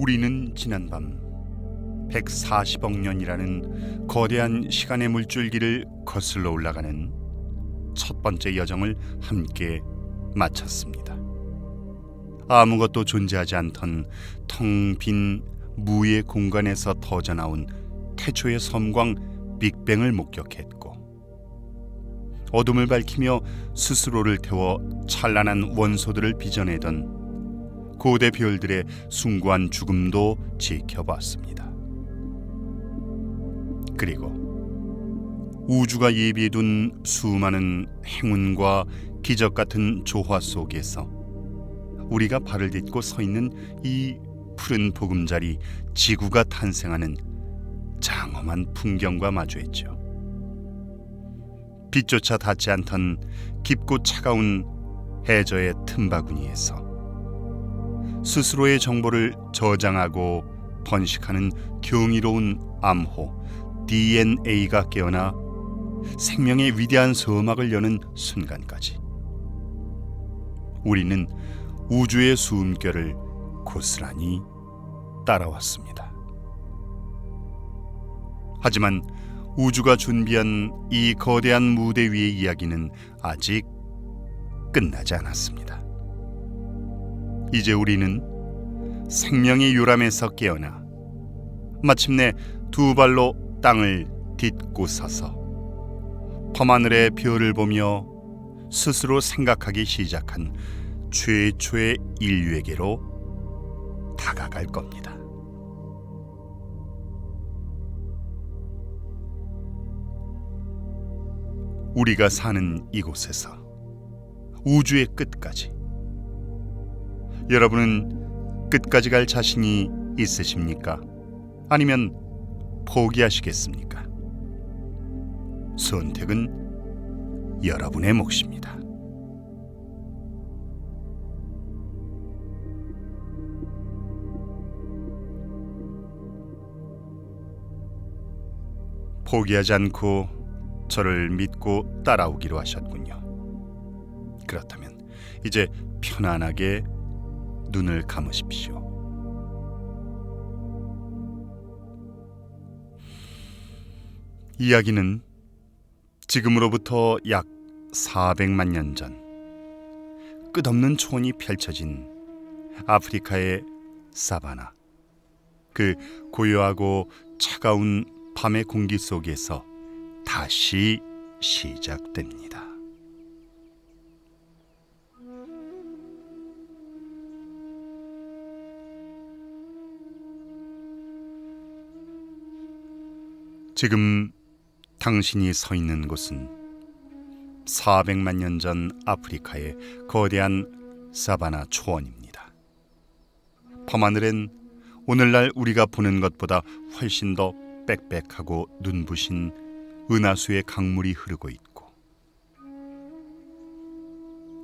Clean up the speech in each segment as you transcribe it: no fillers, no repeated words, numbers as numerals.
우리는 지난밤 140억 년이라는 거대한 시간의 물줄기를 거슬러 올라가는 첫 번째 여정을 함께 마쳤습니다. 아무것도 존재하지 않던 텅 빈 무의 공간에서 터져나온 태초의 섬광 빅뱅을 목격했고, 어둠을 밝히며 스스로를 태워 찬란한 원소들을 빚어내던 고대 별들의 숭고한 죽음도 지켜봤습니다. 그리고 우주가 예비해둔 수많은 행운과 기적 같은 조화 속에서 우리가 발을 딛고 서 있는 이 푸른 보금자리 지구가 탄생하는 장엄한 풍경과 마주했죠. 빛조차 닿지 않던 깊고 차가운 해저의 틈바구니에서 스스로의 정보를 저장하고 번식하는 경이로운 암호 DNA가 깨어나 생명의 위대한 서막을 여는 순간까지 우리는 우주의 숨결을 고스란히 따라왔습니다. 하지만 우주가 준비한 이 거대한 무대 위의 이야기는 아직 끝나지 않았습니다. 이제 우리는 생명의 요람에서 깨어나 마침내 두 발로 땅을 딛고 서서 밤하늘의 별을 보며 스스로 생각하기 시작한 최초의 인류에게로 다가갈 겁니다. 우리가 사는 이곳에서 우주의 끝까지, 여러분은 끝까지 갈 자신이 있으십니까? 아니면 포기하시겠습니까? 선택은 여러분의 몫입니다. 포기하지 않고 저를 믿고 따라오기로 하셨군요. 그렇다면 이제 편안하게 눈을 감으십시오. 이야기는 지금으로부터 약 400만 년 전, 끝없는 초원이 펼쳐진 아프리카의 사바나, 그 고요하고 차가운 밤의 공기 속에서 다시 시작됩니다. 지금 당신이 서 있는 곳은 400만 년 전 아프리카의 거대한 사바나 초원입니다. 밤하늘엔 오늘날 우리가 보는 것보다 훨씬 더 빽빽하고 눈부신 은하수의 강물이 흐르고 있고,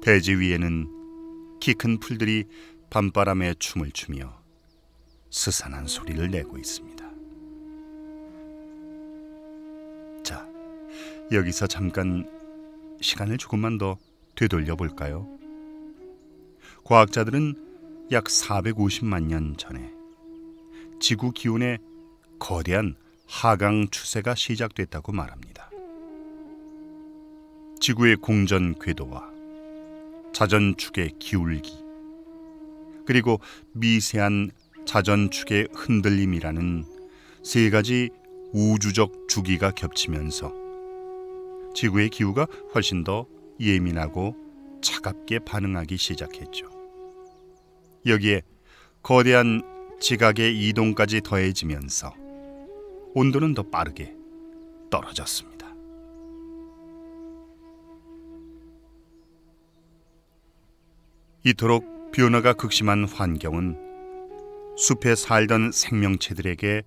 대지 위에는 키 큰 풀들이 밤바람에 춤을 추며 스산한 소리를 내고 있습니다. 자, 여기서 잠깐 시간을 조금만 더 되돌려 볼까요? 과학자들은 약 450만 년 전에 지구 기온의 거대한 하강 추세가 시작됐다고 말합니다. 지구의 공전 궤도와 자전축의 기울기, 그리고 미세한 자전축의 흔들림이라는 세 가지 우주적 주기가 겹치면서 지구의 기후가 훨씬 더 예민하고 차갑게 반응하기 시작했죠. 여기에 거대한 지각의 이동까지 더해지면서 온도는 더 빠르게 떨어졌습니다. 이토록 변화가 극심한 환경은 숲에 살던 생명체들에게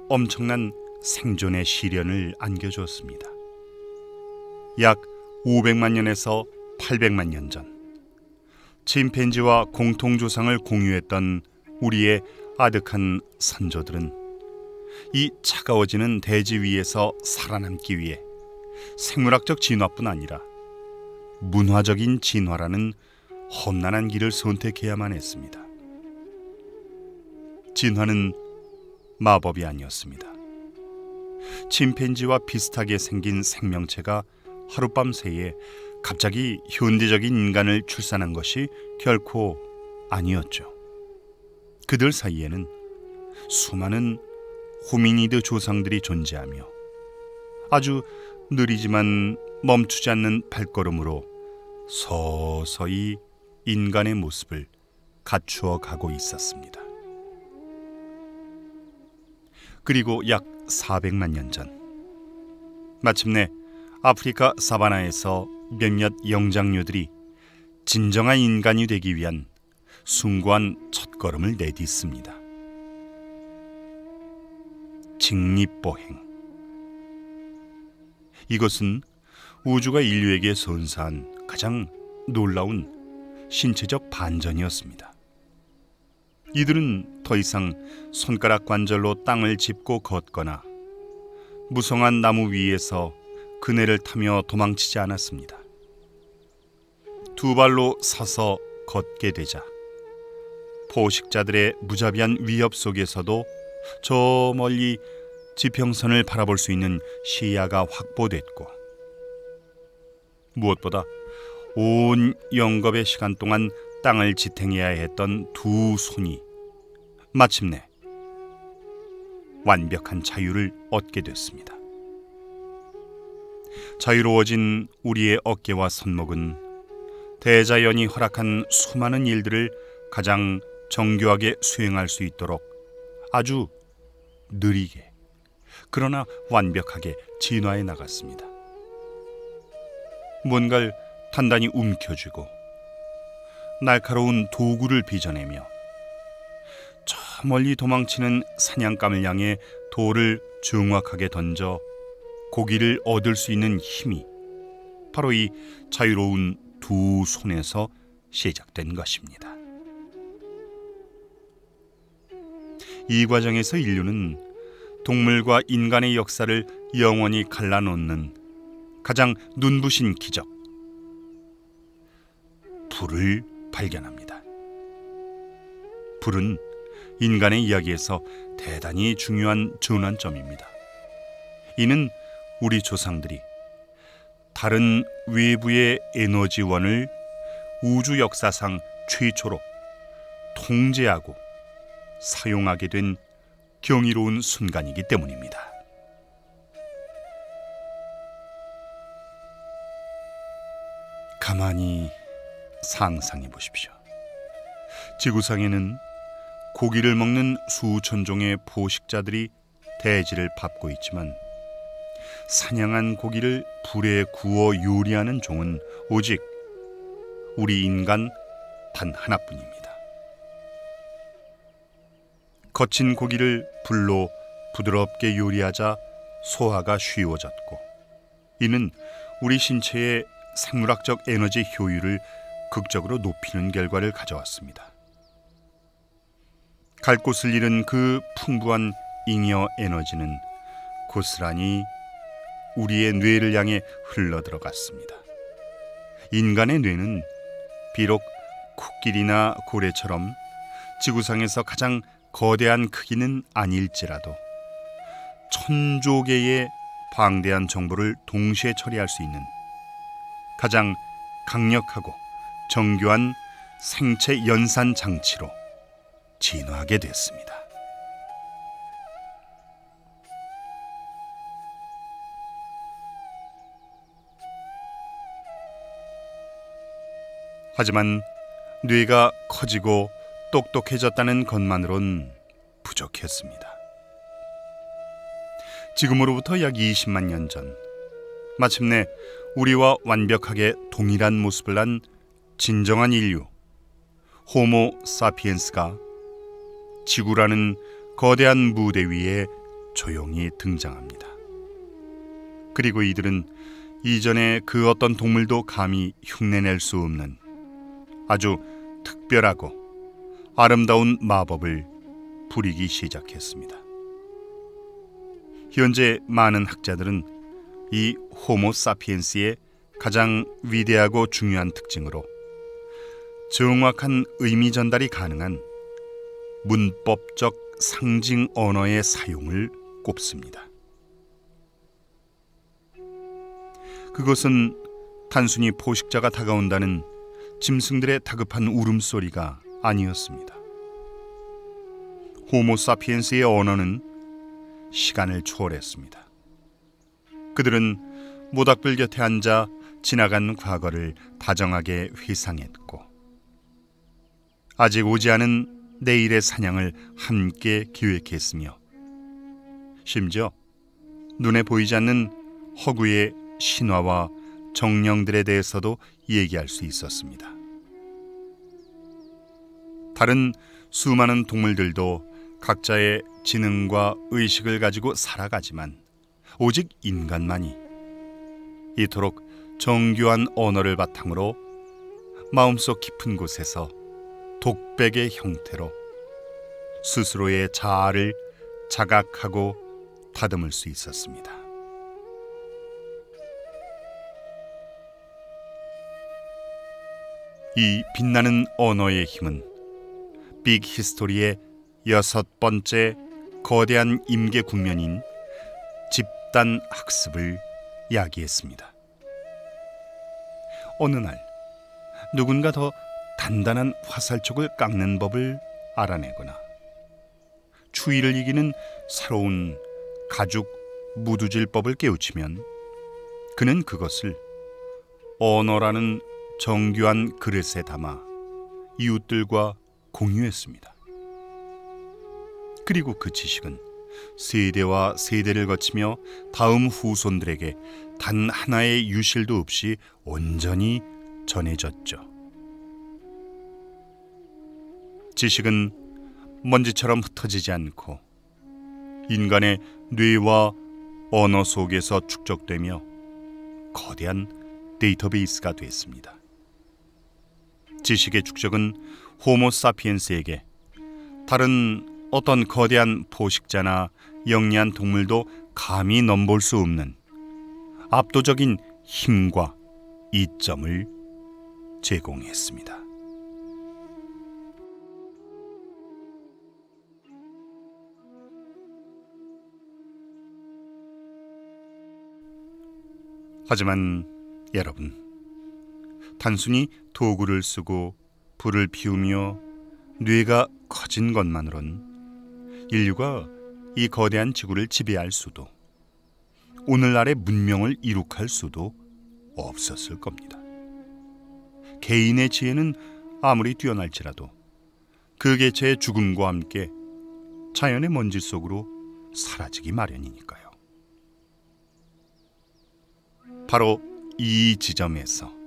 엄청난 생존의 시련을 안겨주었습니다. 약 500만 년에서 800만 년 전, 침팬지와 공통조상을 공유했던 우리의 아득한 선조들은 이 차가워지는 대지 위에서 살아남기 위해 생물학적 진화뿐 아니라 문화적인 진화라는 험난한 길을 선택해야만 했습니다. 진화는 마법이 아니었습니다. 침팬지와 비슷하게 생긴 생명체가 하룻밤 새에 갑자기 현대적인 인간을 출산한 것이 결코 아니었죠. 그들 사이에는 수많은 호미니드 조상들이 존재하며 아주 느리지만 멈추지 않는 발걸음으로 서서히 인간의 모습을 갖추어 가고 있었습니다. 그리고 약 400만 년 전, 마침내 아프리카 사바나에서 몇몇 영장류들이 진정한 인간이 되기 위한 숭고한 첫걸음을 내딛습니다. 직립보행. 이것은 우주가 인류에게 선사한 가장 놀라운 신체적 반전이었습니다. 이들은 더 이상 손가락 관절로 땅을 짚고 걷거나 무성한 나무 위에서 그네를 타며 도망치지 않았습니다. 두 발로 서서 걷게 되자 포식자들의 무자비한 위협 속에서도 저 멀리 지평선을 바라볼 수 있는 시야가 확보됐고, 무엇보다 온 영겁의 시간 동안 땅을 지탱해야 했던 두 손이 마침내 완벽한 자유를 얻게 됐습니다. 자유로워진 우리의 어깨와 손목은 대자연이 허락한 수많은 일들을 가장 정교하게 수행할 수 있도록 아주 느리게, 그러나 완벽하게 진화해 나갔습니다. 뭔가를 단단히 움켜쥐고 날카로운 도구를 빚어내며 저 멀리 도망치는 사냥감을 향해 돌을 정확하게 던져 고기를 얻을 수 있는 힘이 바로 이 자유로운 두 손에서 시작된 것입니다. 이 과정에서 인류는 동물과 인간의 역사를 영원히 갈라놓는 가장 눈부신 기적, 불을 발견합니다. 불은 인간의 이야기에서 대단히 중요한 전환점입니다. 이는 우리 조상들이 다른 외부의 에너지원을 우주 역사상 최초로 통제하고 사용하게 된 경이로운 순간이기 때문입니다. 가만히 상상해 보십시오. 지구상에는 고기를 먹는 수천 종의 포식자들이 대지를 밟고 있지만 사냥한 고기를 불에 구워 요리하는 종은 오직 우리 인간 단 하나뿐입니다. 거친 고기를 불로 부드럽게 요리하자 소화가 쉬워졌고, 이는 우리 신체의 생물학적 에너지 효율을 극적으로 높이는 결과를 가져왔습니다. 갈 곳을 잃은 그 풍부한 잉여 에너지는 고스란히 우리의 뇌를 향해 흘러들어갔습니다. 인간의 뇌는 비록 코끼리나 고래처럼 지구상에서 가장 거대한 크기는 아닐지라도 천조 개의 방대한 정보를 동시에 처리할 수 있는 가장 강력하고 정교한 생체 연산 장치로 진화하게 됐습니다. 하지만 뇌가 커지고 똑똑해졌다는 것만으론 부족했습니다. 지금으로부터 약 20만 년 전, 마침내 우리와 완벽하게 동일한 모습을 한 진정한 인류, 호모 사피엔스가 지구라는 거대한 무대 위에 조용히 등장합니다. 그리고 이들은 이전에 그 어떤 동물도 감히 흉내낼 수 없는 아주 특별하고 아름다운 마법을 부리기 시작했습니다. 현재 많은 학자들은 이 호모 사피엔스의 가장 위대하고 중요한 특징으로 정확한 의미 전달이 가능한 문법적 상징 언어의 사용을 꼽습니다. 그것은 단순히 포식자가 다가온다는 짐승들의 다급한 울음소리가 아니었습니다. 호모사피엔스의 언어는 시간을 초월했습니다. 그들은 모닥불 곁에 앉아 지나간 과거를 다정하게 회상했고, 아직 오지 않은 내일의 사냥을 함께 기획했으며, 심지어 눈에 보이지 않는 허구의 신화와 정령들에 대해서도 얘기할 수 있었습니다. 다른 수많은 동물들도 각자의 지능과 의식을 가지고 살아가지만 오직 인간만이 이토록 정교한 언어를 바탕으로 마음속 깊은 곳에서 독백의 형태로 스스로의 자아를 자각하고 다듬을 수 있었습니다. 이 빛나는 언어의 힘은 빅 히스토리의 6번째 거대한 임계 국면인 집단 학습을 야기했습니다. 어느 날 누군가 더 단단한 화살촉을 깎는 법을 알아내거나 추위를 이기는 새로운 가죽 무두질법을 깨우치면 그는 그것을 언어라는 정교한 그릇에 담아 이웃들과 공유했습니다. 그리고 그 지식은 세대와 세대를 거치며 다음 후손들에게 단 하나의 유실도 없이 온전히 전해졌죠. 지식은 먼지처럼 흩어지지 않고 인간의 뇌와 언어 속에서 축적되며 거대한 데이터베이스가 됐습니다. 지식의 축적은 호모사피엔스에게 다른 어떤 거대한 포식자나 영리한 동물도 감히 넘볼 수 없는 압도적인 힘과 이점을 제공했습니다. 하지만 여러분, 단순히 도구를 쓰고 불을 피우며 뇌가 커진 것만으론 인류가 이 거대한 지구를 지배할 수도 오늘날의 문명을 이룩할 수도 없었을 겁니다. 개인의 지혜는 아무리 뛰어날지라도 그 개체의 죽음과 함께 자연의 먼지 속으로 사라지기 마련이니까요. 바로 이 지점에서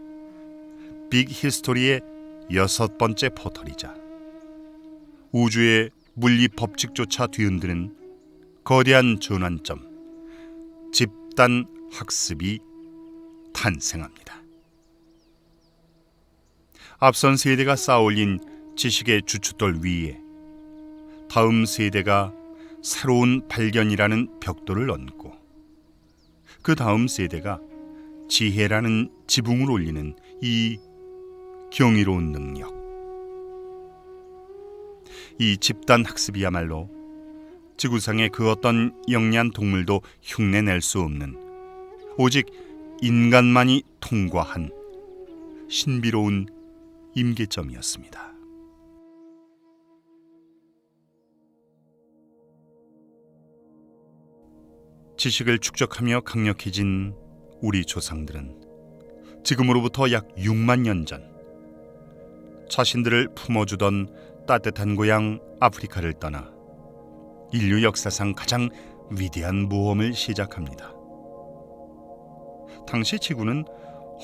빅 히스토리의 6번째 포털이자 우주의 물리 법칙조차 뒤흔드는 거대한 전환점, 집단 학습이 탄생합니다. 앞선 세대가 쌓아올린 지식의 주춧돌 위에 다음 세대가 새로운 발견이라는 벽돌을 얹고 그 다음 세대가 지혜라는 지붕을 올리는 이 경이로운 능력, 이 집단 학습이야말로 지구상의 그 어떤 영리한 동물도 흉내낼 수 없는 오직 인간만이 통과한 신비로운 임계점이었습니다. 지식을 축적하며 강력해진 우리 조상들은 지금으로부터 약 6만 년 전 자신들을 품어주던 따뜻한 고향 아프리카를 떠나 인류 역사상 가장 위대한 모험을 시작합니다. 당시 지구는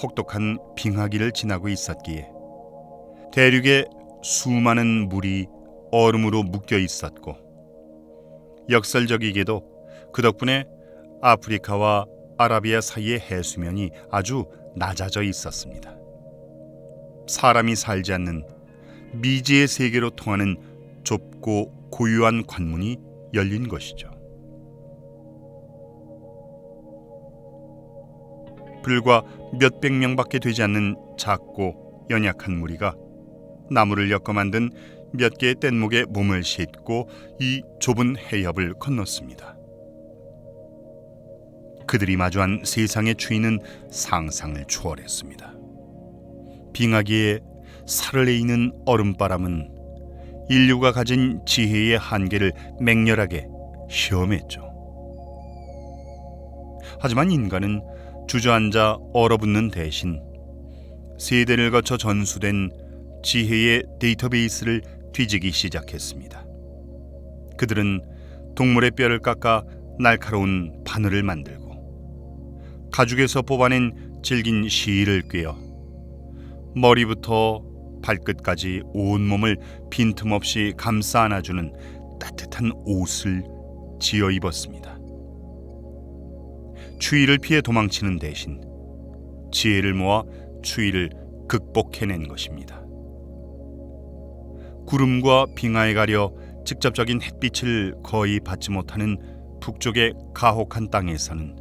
혹독한 빙하기를 지나고 있었기에 대륙에 수많은 물이 얼음으로 묶여 있었고, 역설적이게도 그 덕분에 아프리카와 아라비아 사이의 해수면이 아주 낮아져 있었습니다. 사람이 살지 않는 미지의 세계로 통하는 좁고 고유한 관문이 열린 것이죠. 불과 몇백 명밖에 되지 않는 작고 연약한 무리가 나무를 엮어 만든 몇 개의 뗏목에 몸을 싣고 이 좁은 해협을 건넜습니다. 그들이 마주한 세상의 추위는 상상을 초월했습니다. 빙하기에 살을 에이는 얼음바람은 인류가 가진 지혜의 한계를 맹렬하게 시험했죠. 하지만 인간은 주저앉아 얼어붙는 대신 세대를 거쳐 전수된 지혜의 데이터베이스를 뒤지기 시작했습니다. 그들은 동물의 뼈를 깎아 날카로운 바늘을 만들고 가죽에서 뽑아낸 질긴 실을 꿰어 머리부터 발끝까지 온몸을 빈틈없이 감싸 안아주는 따뜻한 옷을 지어 입었습니다. 추위를 피해 도망치는 대신 지혜를 모아 추위를 극복해낸 것입니다. 구름과 빙하에 가려 직접적인 햇빛을 거의 받지 못하는 북쪽의 가혹한 땅에서는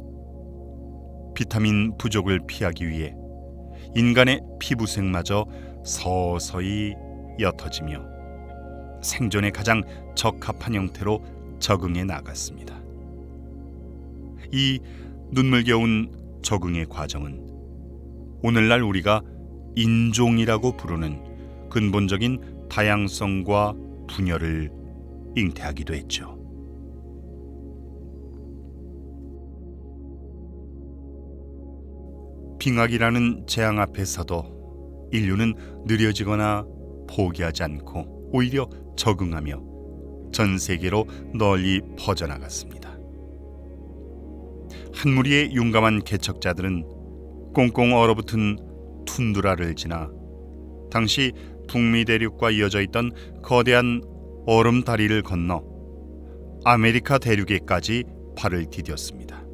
비타민 부족을 피하기 위해 인간의 피부색마저 서서히 옅어지며 생존에 가장 적합한 형태로 적응해 나갔습니다. 이 눈물겨운 적응의 과정은 오늘날 우리가 인종이라고 부르는 근본적인 다양성과 분열을 잉태하기도 했죠. 빙하기라는 재앙 앞에서도 인류는 느려지거나 포기하지 않고 오히려 적응하며 전 세계로 널리 퍼져나갔습니다. 한 무리의 용감한 개척자들은 꽁꽁 얼어붙은 툰드라를 지나 당시 북미 대륙과 이어져 있던 거대한 얼음 다리를 건너 아메리카 대륙에까지 발을 디뎠습니다.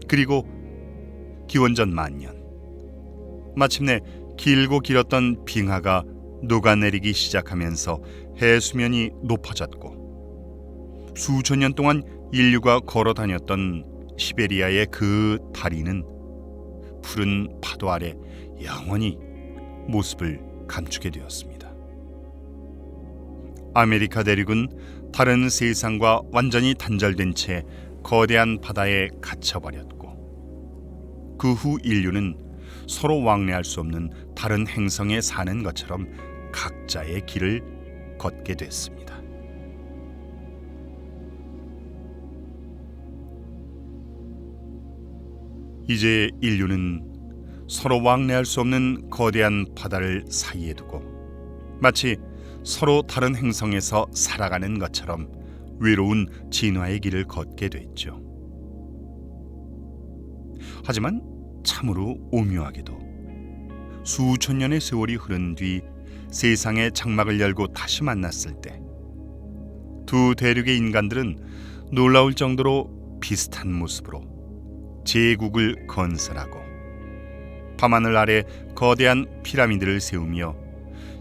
그리고 기원전 만년, 마침내 길고 길었던 빙하가 녹아내리기 시작하면서 해수면이 높아졌고 수천 년 동안 인류가 걸어 다녔던 시베리아의 그 다리는 푸른 파도 아래 영원히 모습을 감추게 되었습니다. 아메리카 대륙은 다른 세상과 완전히 단절된 채 거대한 바다에 갇혀버렸고 그 후 인류는 서로 왕래할 수 없는 다른 행성에 사는 것처럼 각자의 길을 걷게 됐습니다. 이제 인류는 서로 왕래할 수 없는 거대한 바다를 사이에 두고 마치 서로 다른 행성에서 살아가는 것처럼 외로운 진화의 길을 걷게 됐죠. 하지만 참으로 오묘하게도 수천 년의 세월이 흐른 뒤 세상의 장막을 열고 다시 만났을 때 두 대륙의 인간들은 놀라울 정도로 비슷한 모습으로 제국을 건설하고 밤하늘 아래 거대한 피라미드를 세우며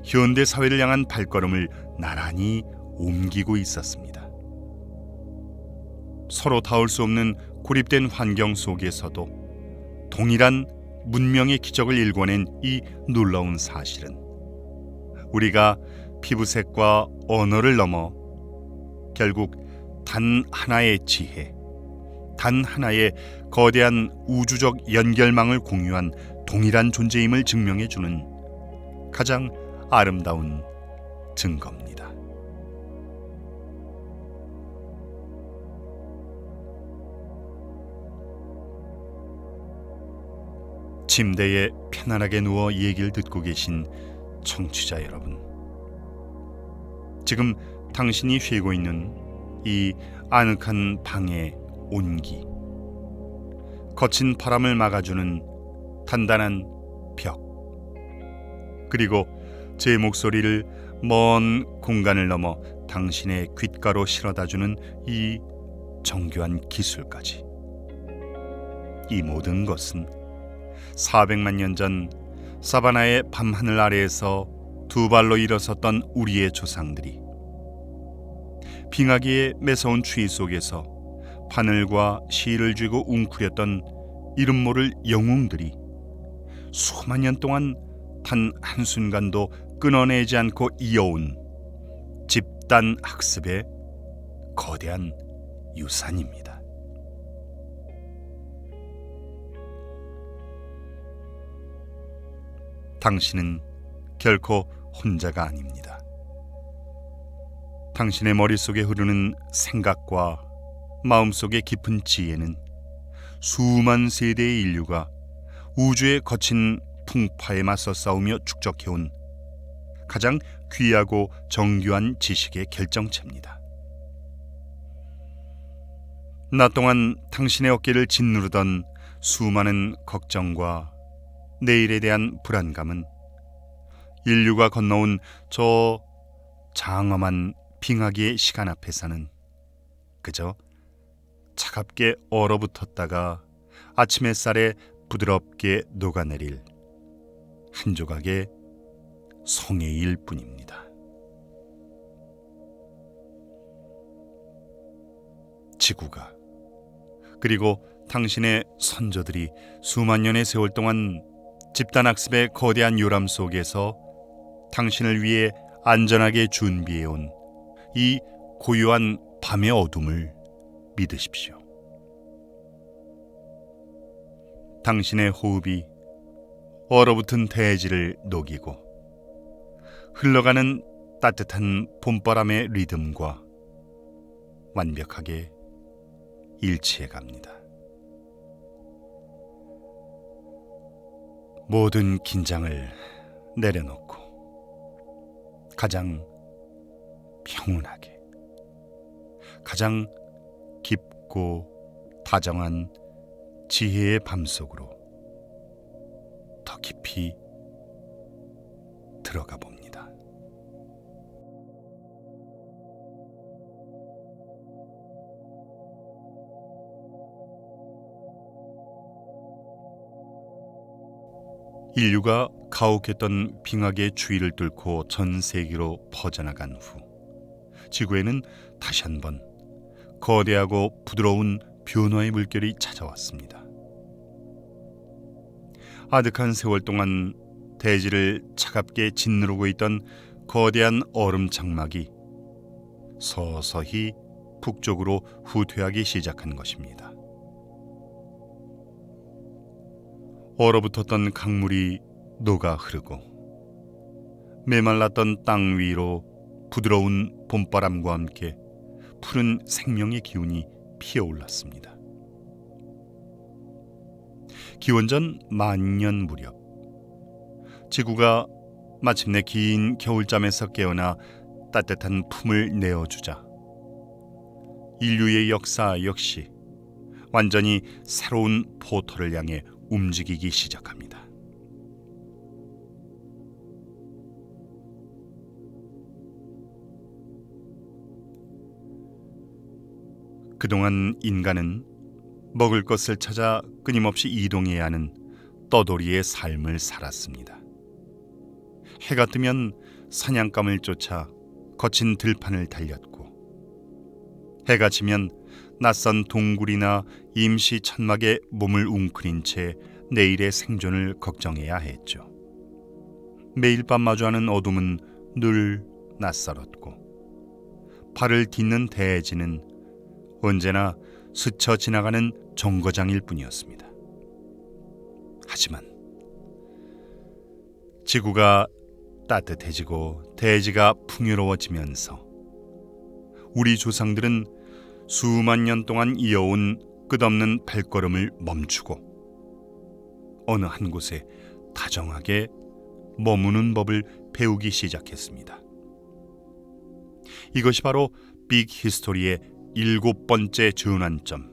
현대 사회를 향한 발걸음을 나란히 옮기고 있었습니다. 서로 닿을 수 없는 고립된 환경 속에서도 동일한 문명의 기적을 일궈낸 이 놀라운 사실은 우리가 피부색과 언어를 넘어 결국 단 하나의 지혜, 단 하나의 거대한 우주적 연결망을 공유한 동일한 존재임을 증명해주는 가장 아름다운 증거입니다. 침대에 편안하게 누워 얘기를 듣고 계신 청취자 여러분, 지금 당신이 쉬고 있는 이 아늑한 방의 온기, 거친 바람을 막아주는 단단한 벽, 그리고 제 목소리를 먼 공간을 넘어 당신의 귓가로 실어다주는 이 정교한 기술까지, 이 모든 것은 400만 년 전 사바나의 밤하늘 아래에서 두 발로 일어섰던 우리의 조상들이 빙하기의 매서운 추위 속에서 바늘과 실을 쥐고 웅크렸던 이름 모를 영웅들이 수만 년 동안 단 한순간도 끊어내지 않고 이어온 집단 학습의 거대한 유산입니다. 당신은 결코 혼자가 아닙니다. 당신의 머릿속에 흐르는 생각과 마음속의 깊은 지혜는 수만 세대의 인류가 우주의 거친 풍파에 맞서 싸우며 축적해온 가장 귀하고 정교한 지식의 결정체입니다. 낮 동안 당신의 어깨를 짓누르던 수많은 걱정과 내일에 대한 불안감은 인류가 건너온 저 장엄한 빙하기의 시간 앞에서는 그저 차갑게 얼어붙었다가 아침 햇살에 부드럽게 녹아내릴 한 조각의 성의일 뿐입니다. 지구가, 그리고 당신의 선조들이 수만 년의 세월 동안 집단학습의 거대한 요람 속에서 당신을 위해 안전하게 준비해온 이 고요한 밤의 어둠을 믿으십시오. 당신의 호흡이 얼어붙은 대지를 녹이고 흘러가는 따뜻한 봄바람의 리듬과 완벽하게 일치해 갑니다. 모든 긴장을 내려놓고 가장 평온하게, 가장 깊고 다정한 지혜의 밤속으로 더 깊이 들어가 봅니다. 인류가 가혹했던 빙하기의 주위를 뚫고 전 세계로 퍼져나간 후 지구에는 다시 한번 거대하고 부드러운 변화의 물결이 찾아왔습니다. 아득한 세월 동안 대지를 차갑게 짓누르고 있던 거대한 얼음 장막이 서서히 북쪽으로 후퇴하기 시작한 것입니다. 얼어붙었던 강물이 녹아 흐르고 메말랐던 땅 위로 부드러운 봄바람과 함께 푸른 생명의 기운이 피어올랐습니다. 기원전 만년 무렵 지구가 마침내 긴 겨울잠에서 깨어나 따뜻한 품을 내어주자 인류의 역사 역시 완전히 새로운 포터를 향해 움직이기 시작합니다. 그동안 인간은 먹을 것을 찾아 끊임없이 이동해야 하는 떠돌이의 삶을 살았습니다. 해가 뜨면 사냥감을 쫓아 거친 들판을 달렸고 해가 지면 낯선 동굴이나 임시 천막에 몸을 웅크린 채 내일의 생존을 걱정해야 했죠. 매일 밤 마주하는 어둠은 늘 낯설었고 발을 딛는 대지는 언제나 스쳐 지나가는 정거장일 뿐이었습니다. 하지만 지구가 따뜻해지고 대지가 풍요로워지면서 우리 조상들은 수만 년 동안 이어온 끝없는 발걸음을 멈추고 어느 한 곳에 다정하게 머무는 법을 배우기 시작했습니다. 이것이 바로 빅 히스토리의 7번째 전환점,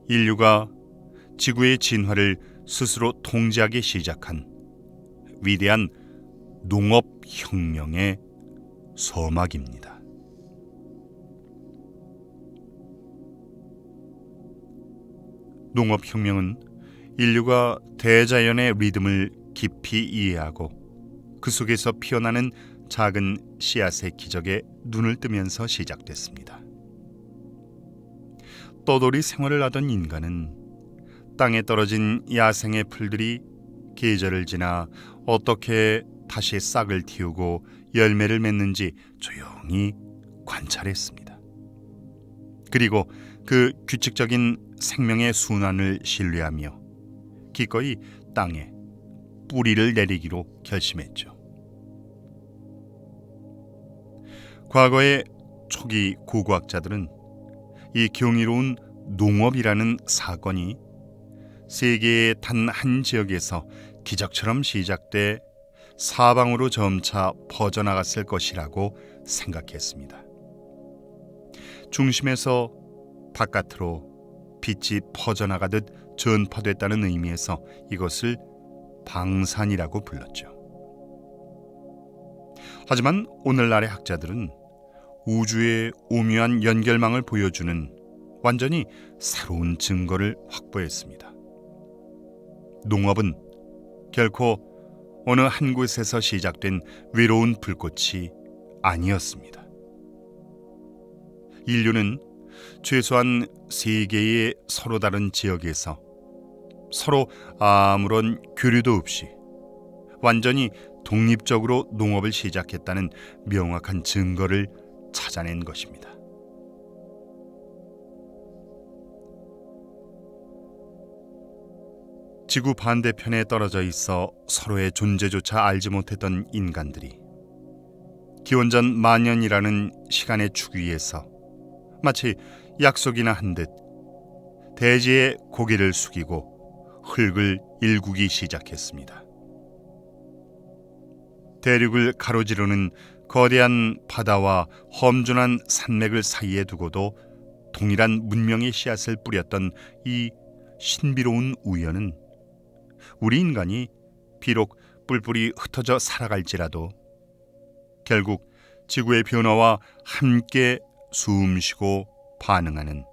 인류가 지구의 진화를 스스로 통제하기 시작한 위대한 농업혁명의 서막입니다. 농업혁명은 인류가 대자연의 리듬을 깊이 이해하고 그 속에서 피어나는 작은 씨앗의 기적에 눈을 뜨면서 시작됐습니다. 떠돌이 생활을 하던 인간은 땅에 떨어진 야생의 풀들이 계절을 지나 어떻게 다시 싹을 틔우고 열매를 맺는지 조용히 관찰했습니다. 그리고 그 규칙적인 생명의 순환을 신뢰하며 기꺼이 땅에 뿌리를 내리기로 결심했죠. 과거의 초기 고고학자들은 이 경이로운 농업이라는 사건이 세계의 단 한 지역에서 기적처럼 시작돼 사방으로 점차 퍼져나갔을 것이라고 생각했습니다. 중심에서 바깥으로 빛이 퍼져나가듯 전파됐다는 의미에서 이것을 방산이라고 불렀죠. 하지만 오늘날의 학자들은 우주의 오묘한 연결망을 보여주는 완전히 새로운 증거를 확보했습니다. 농업은 결코 어느 한 곳에서 시작된 외로운 불꽃이 아니었습니다. 인류는 최소한 3개의 서로 다른 지역에서 서로 아무런 교류도 없이 완전히 독립적으로 농업을 시작했다는 명확한 증거를 찾아낸 것입니다. 지구 반대편에 떨어져 있어 서로의 존재조차 알지 못했던 인간들이 기원전 만년이라는 시간의 축 위에서 마치 약속이나 한 듯 대지에 고개를 숙이고 흙을 일구기 시작했습니다. 대륙을 가로지르는 거대한 바다와 험준한 산맥을 사이에 두고도 동일한 문명의 씨앗을 뿌렸던 이 신비로운 우연은 우리 인간이 비록 뿔뿔이 흩어져 살아갈지라도 결국 지구의 변화와 함께 숨쉬고 반응하는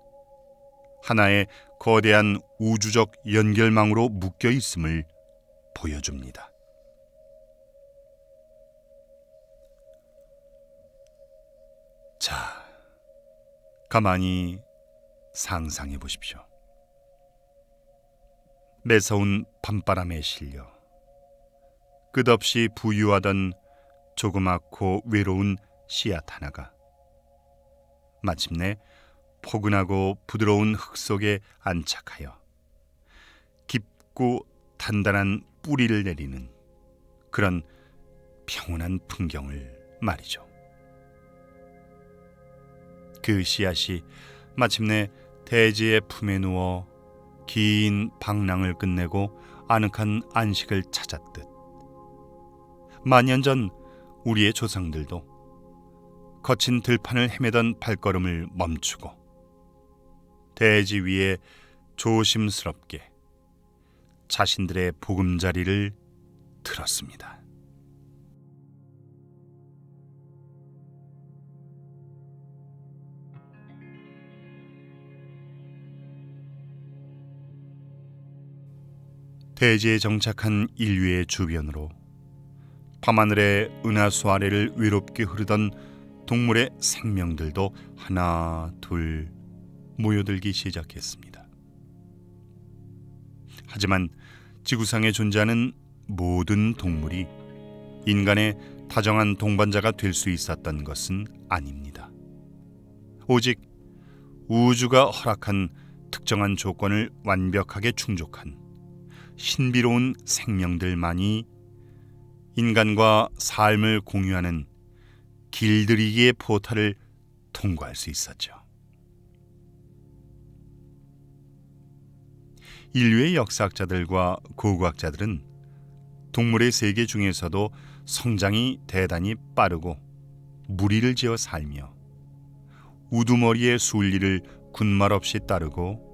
하나의 거대한 우주적 연결망으로 묶여 있음을 보여줍니다. 자, 가만히 상상해 보십시오. 매서운 밤바람에 실려 끝없이 부유하던 조그맣고 외로운 씨앗 하나가 마침내 포근하고 부드러운 흙 속에 안착하여 깊고 단단한 뿌리를 내리는 그런 평온한 풍경을 말이죠. 그 씨앗이 마침내 대지의 품에 누워 긴 방랑을 끝내고 아늑한 안식을 찾았듯 만년 전 우리의 조상들도 거친 들판을 헤매던 발걸음을 멈추고 대지 위에 조심스럽게 자신들의 보금자리를 들었습니다. 대지에 정착한 인류의 주변으로 밤하늘의 은하수 아래를 외롭게 흐르던 동물의 생명들도 하나 둘 모여들기 시작했습니다. 하지만 지구상에 존재하는 모든 동물이 인간의 다정한 동반자가 될 수 있었던 것은 아닙니다. 오직 우주가 허락한 특정한 조건을 완벽하게 충족한 신비로운 생명들만이 인간과 삶을 공유하는 길들이기의 포탈을 통과할 수 있었죠. 인류의 역사학자들과 고고학자들은 동물의 세계 중에서도 성장이 대단히 빠르고 무리를 지어 살며 우두머리의 순리를 군말 없이 따르고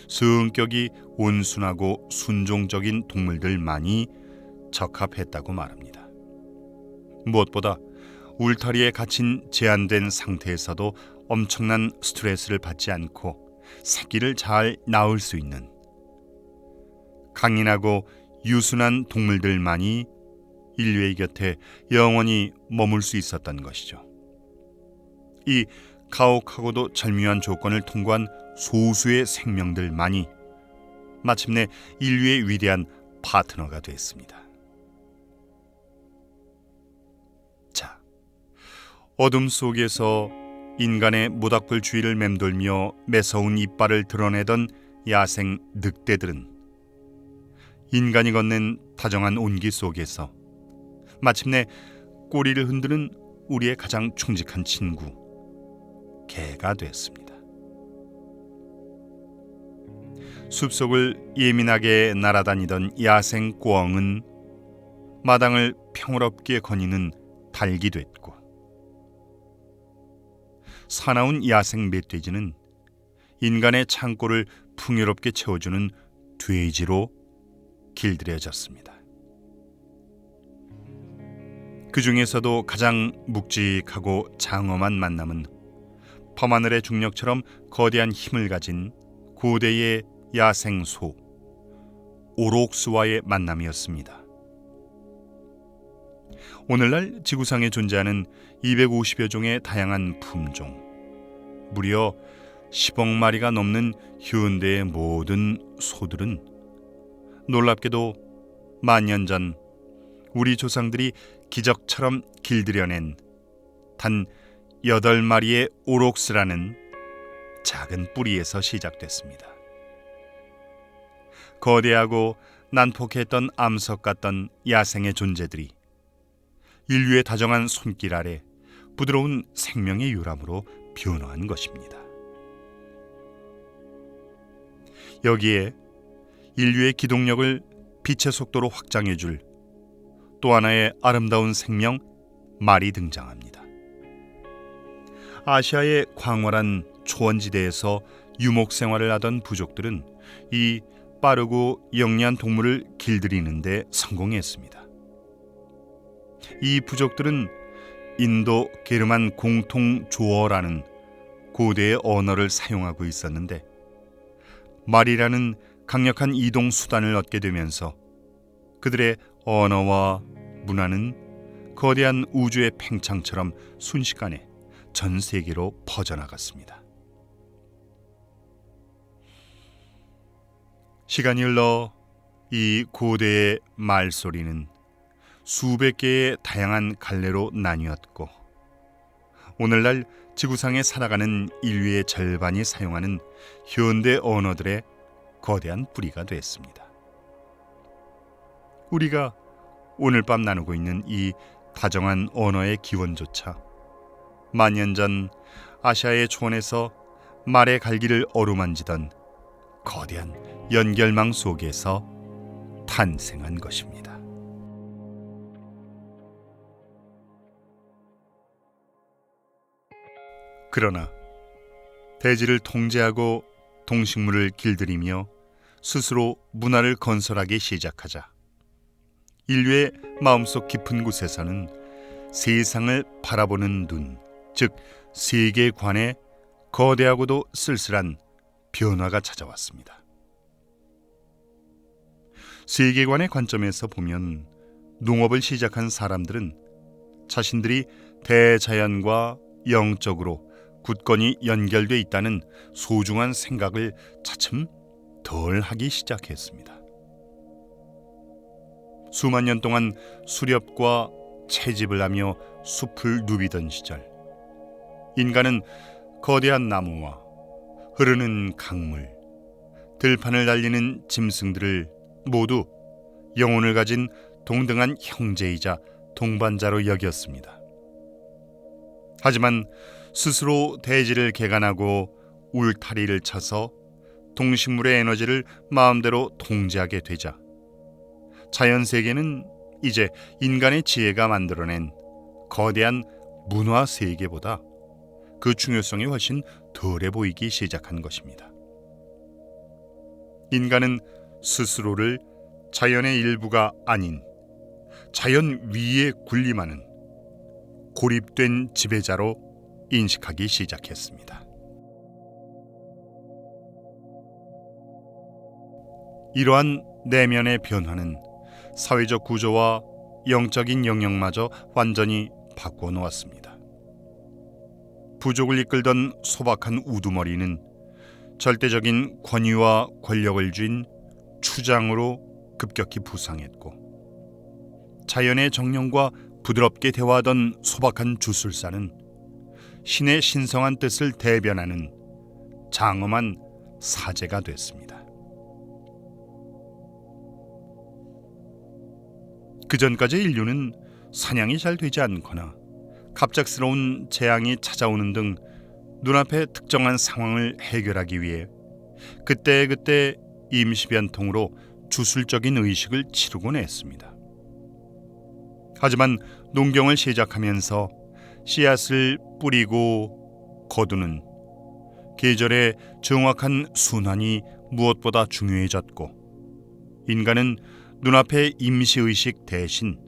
성격이 온순하고 순종적인 동물들만이 적합했다고 말합니다. 무엇보다 울타리에 갇힌 제한된 상태에서도 엄청난 스트레스를 받지 않고 새끼를 잘 낳을 수 있는 강인하고 유순한 동물들만이 인류의 곁에 영원히 머물 수 있었던 것이죠. 이 가혹하고도 절묘한 조건을 통과한 소수의 생명들만이 마침내 인류의 위대한 파트너가 됐습니다. 어둠 속에서 인간의 모닥불 주위를 맴돌며 매서운 이빨을 드러내던 야생 늑대들은 인간이 건넨 다정한 온기 속에서 마침내 꼬리를 흔드는 우리의 가장 충직한 친구, 개가 됐습니다. 숲속을 예민하게 날아다니던 야생 꿩은 마당을 평화롭게 거니는 닭이 됐고, 사나운 야생 멧돼지는 인간의 창고를 풍요롭게 채워주는 돼지로 길들여졌습니다. 그 중에서도 가장 묵직하고 장엄한 만남은 밤하늘의 중력처럼 거대한 힘을 가진 고대의 야생 소 오록스와의 만남이었습니다. 오늘날 지구상에 존재하는 250여 종의 다양한 품종, 무려 10억 마리가 넘는 현대의 모든 소들은 놀랍게도 만년 전 우리 조상들이 기적처럼 길들여낸 단 8마리의 오록스라는 작은 뿌리에서 시작됐습니다. 거대하고 난폭했던 암석 같던 야생의 존재들이 인류의 다정한 손길 아래 부드러운 생명의 유람으로 변화한 것입니다. 여기에 인류의 기동력을 빛의 속도로 확장해줄 또 하나의 아름다운 생명, 말이 등장합니다. 아시아의 광활한 초원지대에서 유목 생활을 하던 부족들은 이 빠르고 영리한 동물을 길들이는 데 성공했습니다. 이 부족들은 인도 게르만 공통 조어라는 고대의 언어를 사용하고 있었는데, 말이라는 강력한 이동 수단을 얻게 되면서 그들의 언어와 문화는 거대한 우주의 팽창처럼 순식간에 전 세계로 퍼져나갔습니다. 시간이 흘러 이 고대의 말소리는 수백 개의 다양한 갈래로 나뉘었고, 오늘날 지구상에 살아가는 인류의 절반이 사용하는 현대 언어들의 거대한 뿌리가 됐습니다. 우리가 오늘 밤 나누고 있는 이 다정한 언어의 기원조차 만년 전 아시아의 초원에서 말의 갈기를 어루만지던 거대한 연결망 속에서 탄생한 것입니다. 그러나 대지를 통제하고 동식물을 길들이며 스스로 문화를 건설하기 시작하자 인류의 마음속 깊은 곳에서는 세상을 바라보는 눈, 즉 세계관에 거대하고도 쓸쓸한 변화가 찾아왔습니다. 세계관의 관점에서 보면 농업을 시작한 사람들은 자신들이 대자연과 영적으로 굳건히 연결돼 있다는 소중한 생각을 차츰 덜 하기 시작했습니다. 수만 년 동안 수렵과 채집을 하며 숲을 누비던 시절, 인간은 거대한 나무와 흐르는 강물, 들판을 달리는 짐승들을 모두 영혼을 가진 동등한 형제이자 동반자로 여겼습니다. 하지만 스스로 대지를 개간하고 울타리를 쳐서 동식물의 에너지를 마음대로 통제하게 되자 자연세계는 이제 인간의 지혜가 만들어낸 거대한 문화 세계보다 그 중요성이 훨씬 덜해 보이기 시작한 것입니다. 인간은 스스로를 자연의 일부가 아닌 자연 위에 군림하는 고립된 지배자로 인식하기 시작했습니다. 이러한 내면의 변화는 사회적 구조와 영적인 영역마저 완전히 바꿔놓았습니다. 부족을 이끌던 소박한 우두머리는 절대적인 권위와 권력을 쥔 추장으로 급격히 부상했고, 자연의 정령과 부드럽게 대화하던 소박한 주술사는 신의 신성한 뜻을 대변하는 장엄한 사제가 됐습니다. 그전까지 인류는 사냥이 잘 되지 않거나 갑작스러운 재앙이 찾아오는 등 눈앞의 특정한 상황을 해결하기 위해 그때그때 임시변통으로 주술적인 의식을 치르곤 했습니다. 하지만 농경을 시작하면서 씨앗을 뿌리고 거두는 계절의 정확한 순환이 무엇보다 중요해졌고, 인간은 눈앞의 임시의식 대신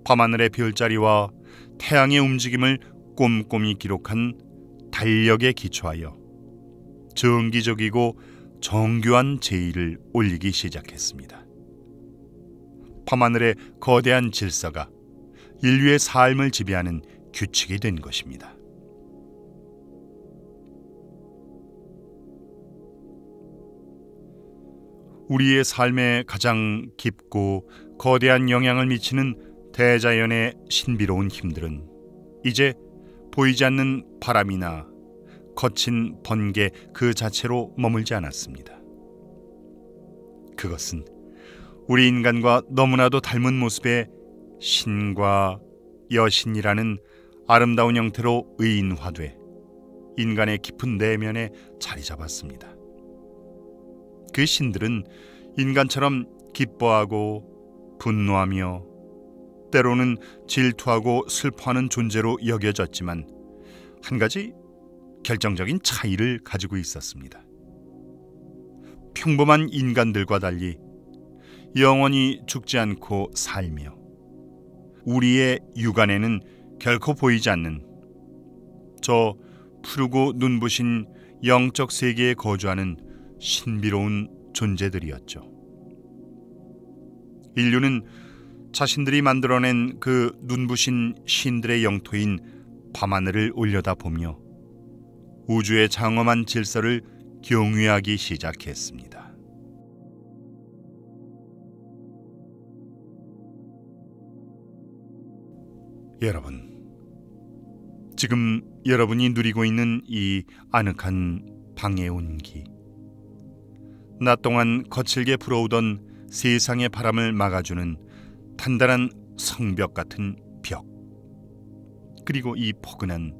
밤하늘의 별자리와 태양의 움직임을 꼼꼼히 기록한 달력에 기초하여 정기적이고 정교한 제의를 올리기 시작했습니다. 밤하늘의 거대한 질서가 인류의 삶을 지배하는 규칙이 된 것입니다. 우리의 삶에 가장 깊고 거대한 영향을 미치는 대자연의 신비로운 힘들은 이제 보이지 않는 바람이나 거친 번개 그 자체로 머물지 않았습니다. 그것은 우리 인간과 너무나도 닮은 모습의 신과 여신이라는 아름다운 형태로 의인화돼 인간의 깊은 내면에 자리 잡았습니다. 그 신들은 인간처럼 기뻐하고 분노하며 때로는 질투하고 슬퍼하는 존재로 여겨졌지만 한 가지 결정적인 차이를 가지고 있었습니다. 평범한 인간들과 달리 영원히 죽지 않고 살며 우리의 육안에는 결코 보이지 않는 저 푸르고 눈부신 영적 세계에 거주하는 신비로운 존재들이었죠. 인류는 자신들이 만들어낸 그 눈부신 신들의 영토인 밤하늘을 올려다보며 우주의 장엄한 질서를 경유하기 시작했습니다. 여러분, 지금 여러분이 누리고 있는 이 아늑한 방의 온기, 낮 동안 거칠게 불어오던 세상의 바람을 막아주는 단단한 성벽 같은 벽, 그리고 이 포근한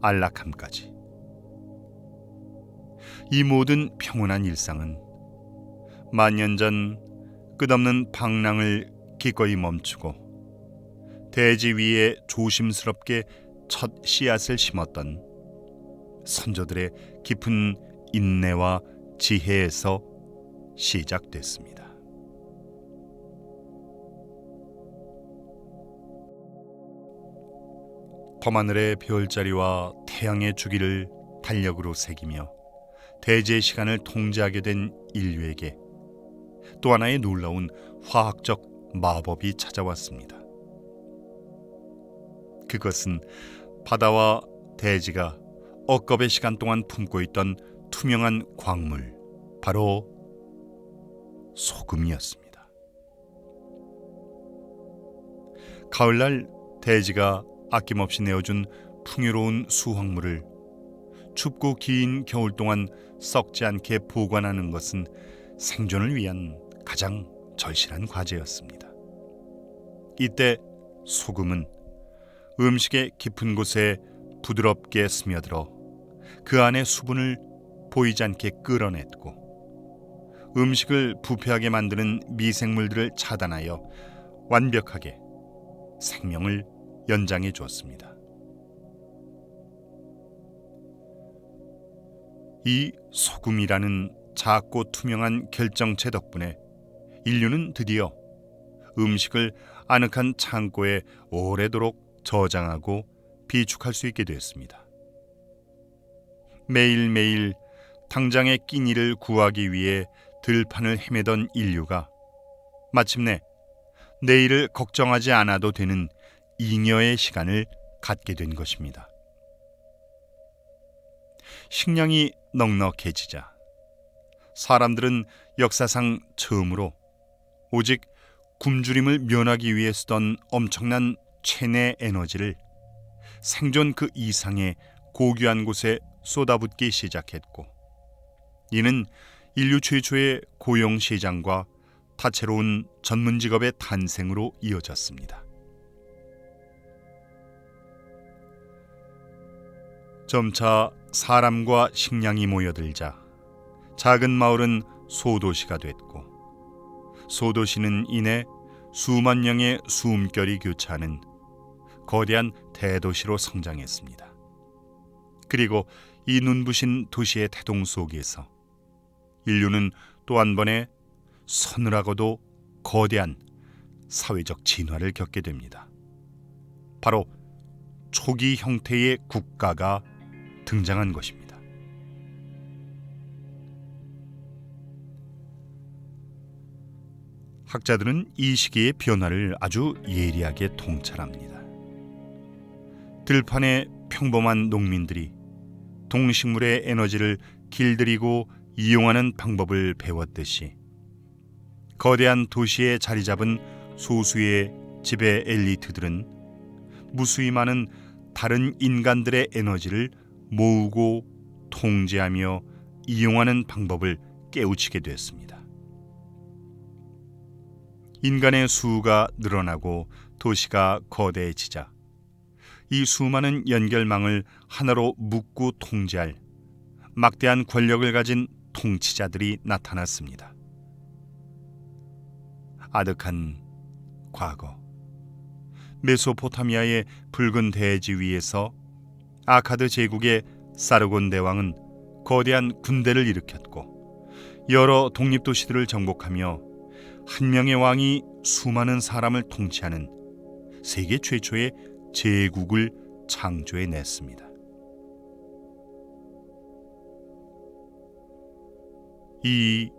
안락함까지, 이 모든 평온한 일상은 만년 전 끝없는 방랑을 기꺼이 멈추고 대지 위에 조심스럽게 첫 씨앗을 심었던 선조들의 깊은 인내와 지혜에서 시작됐습니다. 밤하늘의 별자리와 태양의 주기를 달력으로 새기며 대지의 시간을 통제하게 된 인류에게 또 하나의 놀라운 화학적 마법이 찾아왔습니다. 그것은 바다와 대지가 억겁의 시간 동안 품고 있던 투명한 광물, 바로 소금이었습니다. 가을날 대지가 아낌없이 내어준 풍요로운 수확물을 춥고 긴 겨울 동안 썩지 않게 보관하는 것은 생존을 위한 가장 절실한 과제였습니다. 이때 소금은 음식의 깊은 곳에 부드럽게 스며들어 그 안의 수분을 보이지 않게 끌어냈고, 음식을 부패하게 만드는 미생물들을 차단하여 완벽하게 생명을 연장해 주었습니다. 이 소금이라는 작고 투명한 결정체 덕분에 인류는 드디어 음식을 아늑한 창고에 오래도록 저장하고 비축할 수 있게 되었습니다. 매일매일 당장의 끼니를 구하기 위해 들판을 헤매던 인류가 마침내 내일을 걱정하지 않아도 되는 잉여의 시간을 갖게 된 것입니다. 식량이 넉넉해지자 사람들은 역사상 처음으로 오직 굶주림을 면하기 위해 쓰던 엄청난 체내 에너지를 생존 그 이상의 고귀한 곳에 쏟아붓기 시작했고, 이는 인류 최초의 고용 시장과 다채로운 전문 직업의 탄생으로 이어졌습니다. 점차 사람과 식량이 모여들자 작은 마을은 소도시가 됐고, 소도시는 이내 수만 명의 숨결이 교차하는 거대한 대도시로 성장했습니다. 그리고 이 눈부신 도시의 태동 속에서 인류는 또 한 번의 서늘하고도 거대한 사회적 진화를 겪게 됩니다. 바로 초기 형태의 국가가 등장한 것입니다. 학자들은 이 시기의 변화를 아주 예리하게 통찰합니다. 들판의 평범한 농민들이 동식물의 에너지를 길들이고 이용하는 방법을 배웠듯이, 거대한 도시에 자리 잡은 소수의 지배 엘리트들은 무수히 많은 다른 인간들의 에너지를 모으고 통제하며 이용하는 방법을 깨우치게 됐습니다. 인간의 수가 늘어나고 도시가 거대해지자 이 수많은 연결망을 하나로 묶고 통제할 막대한 권력을 가진 통치자들이 나타났습니다. 아득한 과거, 메소포타미아의 붉은 대지 위에서 아카드 제국의 사르곤 대왕은 거대한 군대를 일으켰고, 여러 독립도시들을 정복하며 한 명의 왕이 수많은 사람을 통치하는 세계 최초의 제국을 창조해냈습니다. 이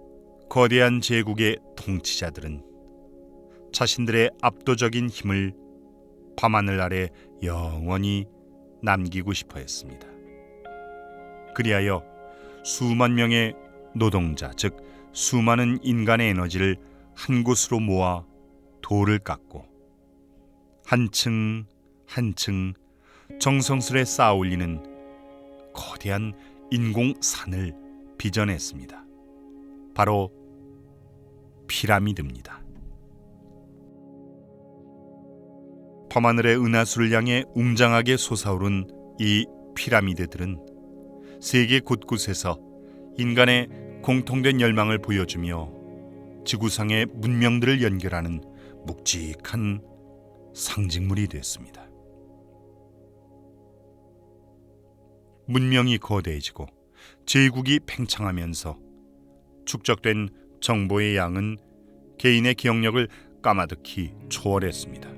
거대한 제국의 통치자들은 자신들의 압도적인 힘을 밤하늘 아래 영원히 남기고 싶어 했습니다. 그리하여 수만 명의 노동자, 즉 수많은 인간의 에너지를 한 곳으로 모아 돌을 깎고 한층 한층 정성스레 쌓아 올리는 거대한 인공산을 빚어냈습니다. 바로 피라미드입니다. 밤하늘의 은하수를 향해 웅장하게 솟아오른 이 피라미드들은 세계 곳곳에서 인간의 공통된 열망을 보여주며 지구상의 문명들을 연결하는 묵직한 상징물이 됐습니다. 문명이 거대해지고 제국이 팽창하면서 축적된 정보의 양은 개인의 기억력을 까마득히 초월했습니다.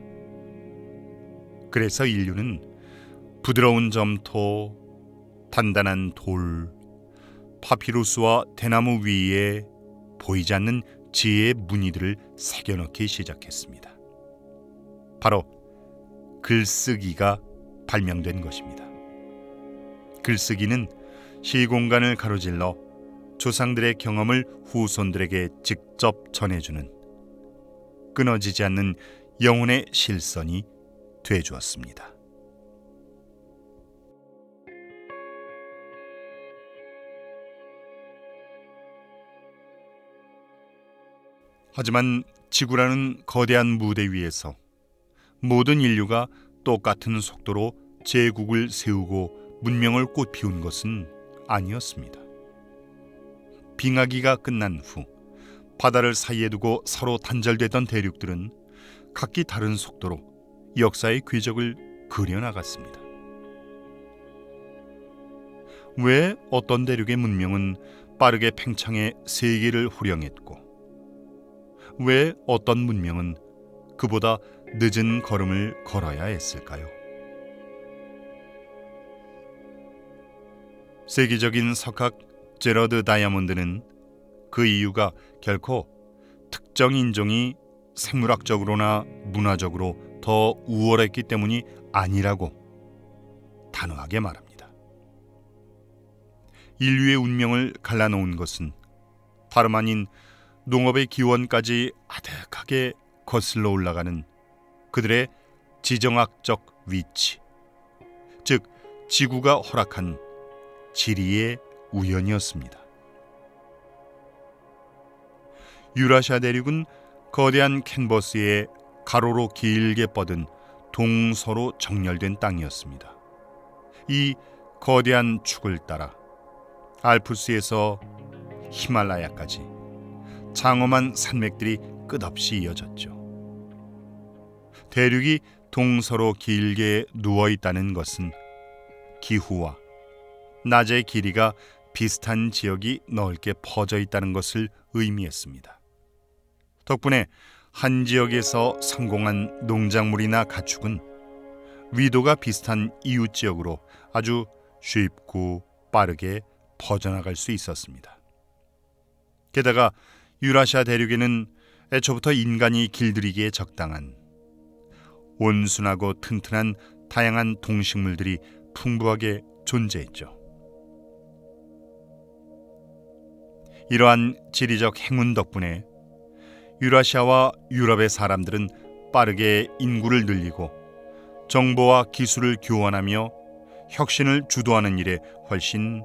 그래서 인류는 부드러운 점토, 단단한 돌, 파피루스와 대나무 위에 보이지 않는 지혜의 무늬들을 새겨넣기 시작했습니다. 바로 글쓰기가 발명된 것입니다. 글쓰기는 시공간을 가로질러 조상들의 경험을 후손들에게 직접 전해주는 끊어지지 않는 영혼의 실선이 되어주었습니다. 하지만 지구라는 거대한 무대 위에서 모든 인류가 똑같은 속도로 제국을 세우고 문명을 꽃피운 것은 아니었습니다. 빙하기가 끝난 후 바다를 사이에 두고 서로 단절되던 대륙들은 각기 다른 속도로 역사의 궤적을 그려나갔습니다. 왜 어떤 대륙의 문명은 빠르게 팽창해 세계를 호령했고, 왜 어떤 문명은 그보다 늦은 걸음을 걸어야 했을까요? 세계적인 석학 제러드 다이아몬드는 그 이유가 결코 특정 인종이 생물학적으로나 문화적으로 더 우월했기 때문이 아니라고 단호하게 말합니다. 인류의 운명을 갈라놓은 것은 다름 아닌 농업의 기원까지 아득하게 거슬러 올라가는 그들의 지정학적 위치, 지구가 허락한 지리의 우연이었습니다. 유라시아 대륙은 거대한 캔버스에 가로로 길게 뻗은 동서로 정렬된 땅이었습니다. 이 거대한 축을 따라 알프스에서 히말라야까지 장엄한 산맥들이 끝없이 이어졌죠. 대륙이 동서로 길게 누워 있다는 것은 기후와 낮의 길이가 비슷한 지역이 넓게 퍼져 있다는 것을 의미했습니다. 덕분에 한 지역에서 성공한 농작물이나 가축은 위도가 비슷한 이웃 지역으로 아주 쉽고 빠르게 퍼져나갈 수 있었습니다. 게다가 유라시아 대륙에는 애초부터 인간이 길들이기에 적당한 온순하고 튼튼한 다양한 동식물들이 풍부하게 존재했죠. 이러한 지리적 행운 덕분에 유라시아와 유럽의 사람들은 빠르게 인구를 늘리고 정보와 기술을 교환하며 혁신을 주도하는 일에 훨씬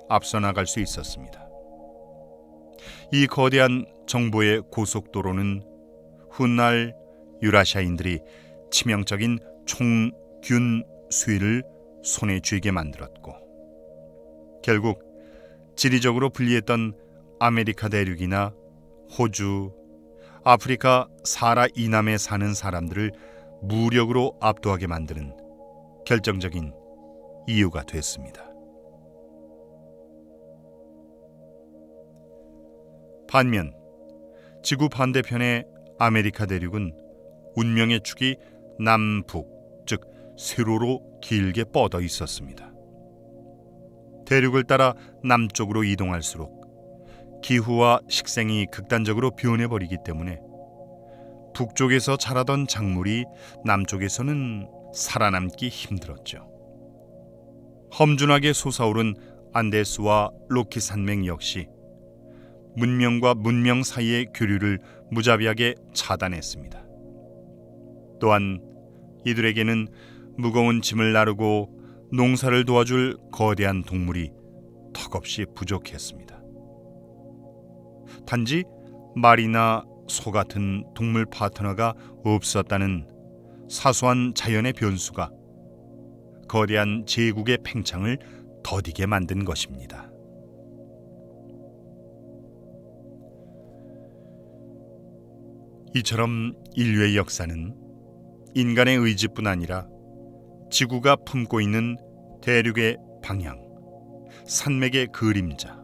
앞서 나갈 수 있었습니다. 이 거대한 정보의 고속도로는 훗날 유라시아인들이 치명적인 총균 수위를 손에 쥐게 만들었고, 결국 지리적으로 불리했던 아메리카 대륙이나 호주, 아프리카 사하라 이남에 사는 사람들을 무력으로 압도하게 만드는 결정적인 이유가 됐습니다. 반면 지구 반대편의 아메리카 대륙은 운명의 축이 남북, 즉 세로로 길게 뻗어 있었습니다. 대륙을 따라 남쪽으로 이동할수록 기후와 식생이 극단적으로 변해버리기 때문에 북쪽에서 자라던 작물이 남쪽에서는 살아남기 힘들었죠. 험준하게 솟아오른 안데스와 로키 산맥 역시 문명과 문명 사이의 교류를 무자비하게 차단했습니다. 또한 이들에게는 무거운 짐을 나르고 농사를 도와줄 거대한 동물이 턱없이 부족했습니다. 단지 말이나 소 같은 동물 파트너가 없었다는 사소한 자연의 변수가 거대한 제국의 팽창을 더디게 만든 것입니다. 이처럼 인류의 역사는 인간의 의지뿐 아니라 지구가 품고 있는 대륙의 방향, 산맥의 그림자,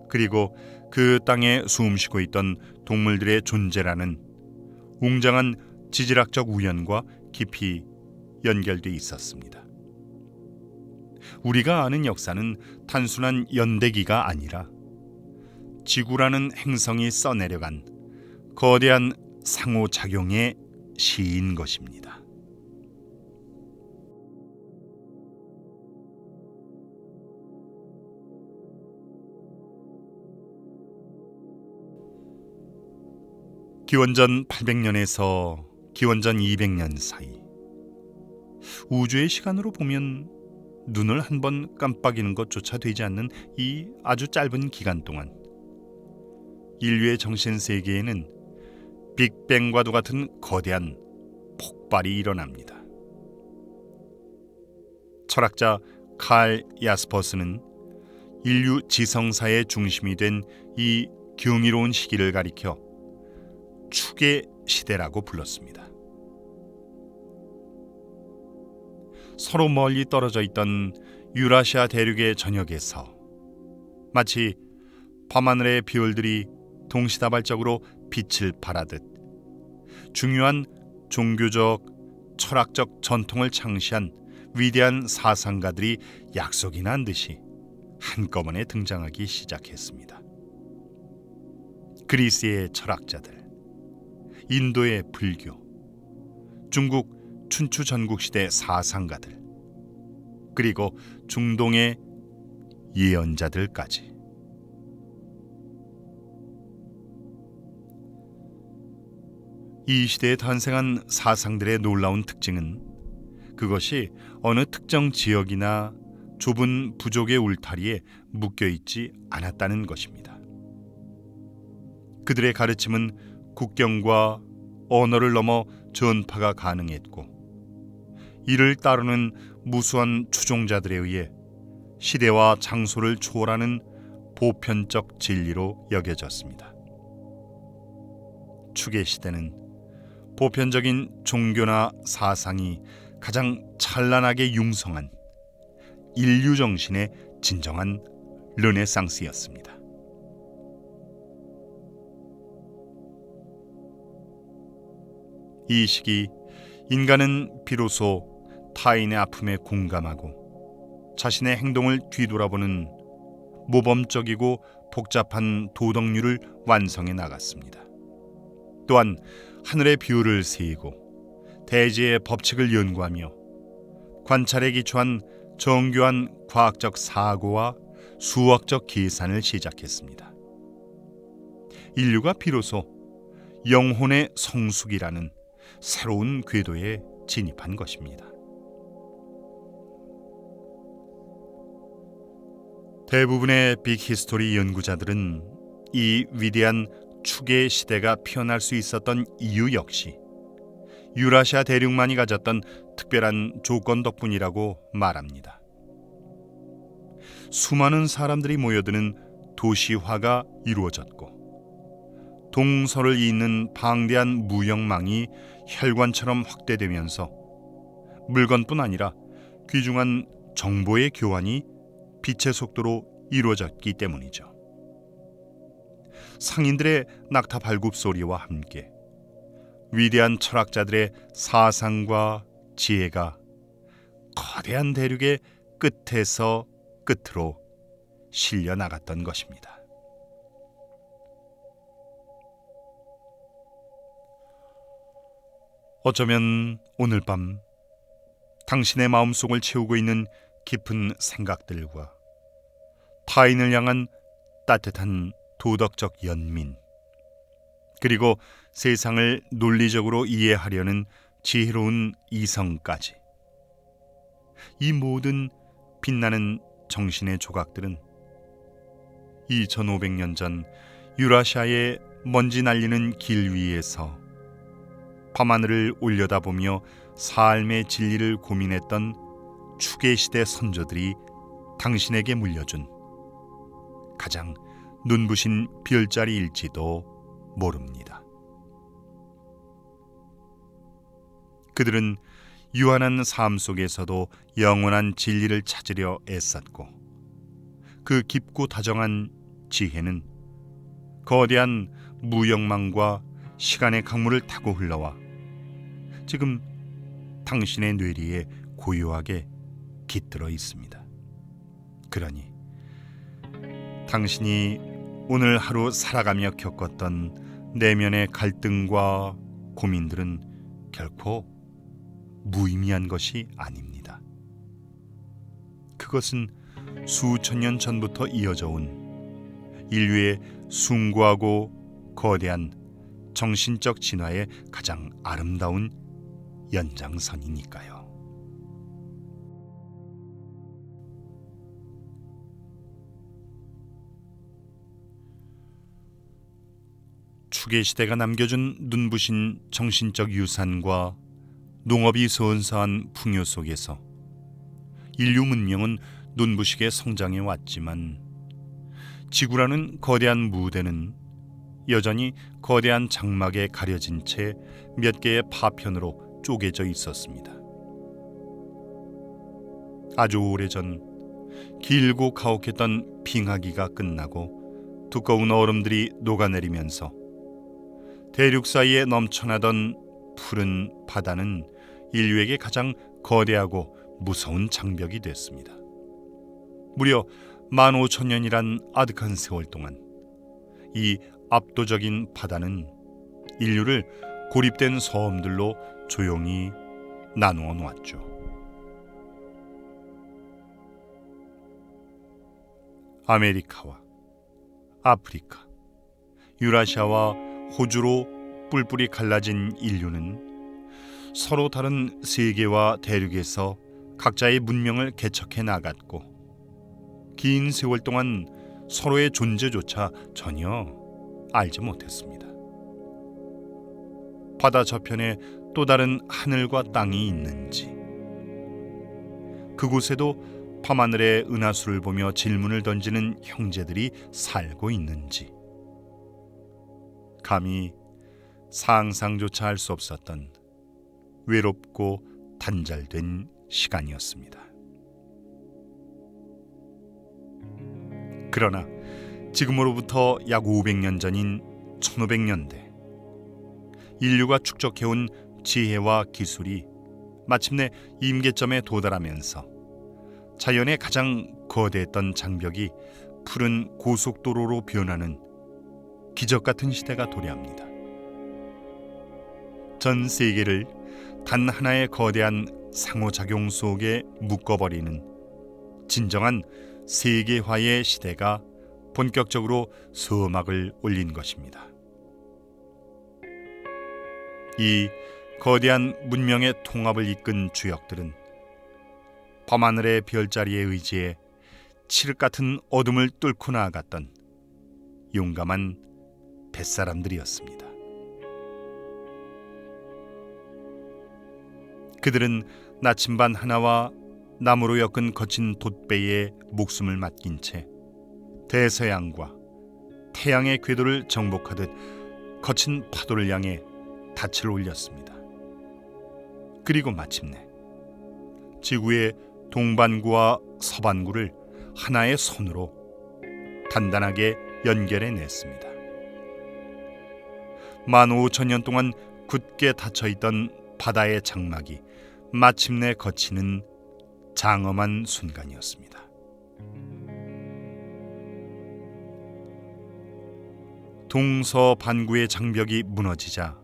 그리고 그 땅에 숨쉬고 있던 동물들의 존재라는 웅장한 지질학적 우연과 깊이 연결돼 있었습니다. 우리가 아는 역사는 단순한 연대기가 아니라 지구라는 행성이 써내려간 거대한 상호작용의 시인 것입니다. 기원전 800년에서 기원전 200년 사이, 우주의 시간으로 보면 눈을 한 번 깜빡이는 것조차 되지 않는 이 아주 짧은 기간 동안 인류의 정신세계에는 빅뱅과도 같은 거대한 폭발이 일어납니다. 철학자 칼 야스퍼스는 인류 지성사의 중심이 된 이 경이로운 시기를 가리켜 축의 시대라고 불렀습니다. 서로 멀리 떨어져 있던 유라시아 대륙의 전역에서 마치 밤하늘의 별들이 동시다발적으로 빛을 발하듯 중요한 종교적, 철학적 전통을 창시한 위대한 사상가들이 약속이 난 듯이 한꺼번에 등장하기 시작했습니다. 그리스의 철학자들, 인도의 불교, 중국 춘추 전국시대 사상가들, 그리고 중동의 예언자들까지. 이 시대에 탄생한 사상들의 놀라운 특징은 그것이 어느 특정 지역이나 좁은 부족의 울타리에 묶여있지 않았다는 것입니다. 그들의 가르침은 국경과 언어를 넘어 전파가 가능했고, 이를 따르는 무수한 추종자들에 의해 시대와 장소를 초월하는 보편적 진리로 여겨졌습니다. 축의 시대는 보편적인 종교나 사상이 가장 찬란하게 융성한 인류 정신의 진정한 르네상스였습니다. 이 시기 인간은 비로소 타인의 아픔에 공감하고 자신의 행동을 뒤돌아보는 모범적이고 복잡한 도덕률을 완성해 나갔습니다. 또한 하늘의 뷰를 세이고 대지의 법칙을 연구하며 관찰에 기초한 정교한 과학적 사고와 수학적 계산을 시작했습니다. 인류가 비로소 영혼의 성숙이라는 새로운 궤도에 진입한 것입니다. 대부분의 빅히스토리 연구자들은 이 위대한 축의 시대가 피어날 수 있었던 이유 역시 유라시아 대륙만이 가졌던 특별한 조건 덕분이라고 말합니다. 수많은 사람들이 모여드는 도시화가 이루어졌고, 동서를 잇는 방대한 무역망이 혈관처럼 확대되면서 물건뿐 아니라 귀중한 정보의 교환이 빛의 속도로 이루어졌기 때문이죠. 상인들의 낙타 발굽 소리와 함께 위대한 철학자들의 사상과 지혜가 거대한 대륙의 끝에서 끝으로 실려 나갔던 것입니다. 어쩌면 오늘 밤 당신의 마음속을 채우고 있는 깊은 생각들과 타인을 향한 따뜻한 도덕적 연민, 그리고 세상을 논리적으로 이해하려는 지혜로운 이성까지, 이 모든 빛나는 정신의 조각들은 2500년 전 유라시아의 먼지 날리는 길 위에서 밤하늘을 올려다보며 삶의 진리를 고민했던 축의 시대 선조들이 당신에게 물려준 가장 눈부신 별자리일지도 모릅니다. 그들은 유한한 삶 속에서도 영원한 진리를 찾으려 애썼고, 그 깊고 다정한 지혜는 거대한 무역망과 시간의 강물을 타고 흘러와 지금 당신의 뇌리에 고요하게 깃들어 있습니다. 그러니 당신이 오늘 하루 살아가며 겪었던 내면의 갈등과 고민들은 결코 무의미한 것이 아닙니다. 그것은 수천 년 전부터 이어져 온 인류의 숭고하고 거대한 정신적 진화의 가장 아름다운 연장선이니까요. 축의 시대가 남겨준 눈부신 정신적 유산과 농업이 선사한 풍요 속에서 인류 문명은 눈부시게 성장해 왔지만, 지구라는 거대한 무대는 여전히 거대한 장막에 가려진 채 몇 개의 파편으로 쪼개져 있었습니다. 아주 오래전 길고 가혹했던 빙하기가 끝나고 두꺼운 얼음들이 녹아내리면서 대륙 사이에 넘쳐나던 푸른 바다는 인류에게 가장 거대하고 무서운 장벽이 됐습니다. 무려 15,000년이란 아득한 세월 동안 이 압도적인 바다는 인류를 고립된 섬들로 조용히 나누어 놓았죠. 아메리카와 아프리카, 유라시아와 호주로 뿔뿔이 갈라진 인류는 서로 다른 세계와 대륙에서 각자의 문명을 개척해 나갔고 긴 세월 동안 서로의 존재조차 전혀 알지 못했습니다. 바다 저편에 또 다른 하늘과 땅이 있는지, 그곳에도 밤하늘의 은하수를 보며 질문을 던지는 형제들이 살고 있는지, 감히 상상조차 할 수 없었던 외롭고 단절된 시간이었습니다. 그러나 지금으로부터 약 500년 전인 1500년대, 인류가 축적해온 지혜와 기술이 마침내 임계점에 도달하면서 자연의 가장 거대했던 장벽이 푸른 고속도로로 변하는 기적 같은 시대가 도래합니다. 전 세계를 단 하나의 거대한 상호작용 속에 묶어버리는 진정한 세계화의 시대가 본격적으로 서막을 올린 것입니다. 이 거대한 문명의 통합을 이끈 주역들은 밤하늘의 별자리에 의지해 칠흑 같은 어둠을 뚫고 나아갔던 용감한 뱃사람들이었습니다. 그들은 나침반 하나와 나무로 엮은 거친 돛배에 목숨을 맡긴 채 대서양과 태양의 궤도를 정복하듯 거친 파도를 향해 닻을 올렸습니다. 그리고 마침내 지구의 동반구와 서반구를 하나의 선으로 단단하게 연결해냈습니다. 15,000년 동안 굳게 닫혀있던 바다의 장막이 마침내 걷히는 장엄한 순간이었습니다. 동서반구의 장벽이 무너지자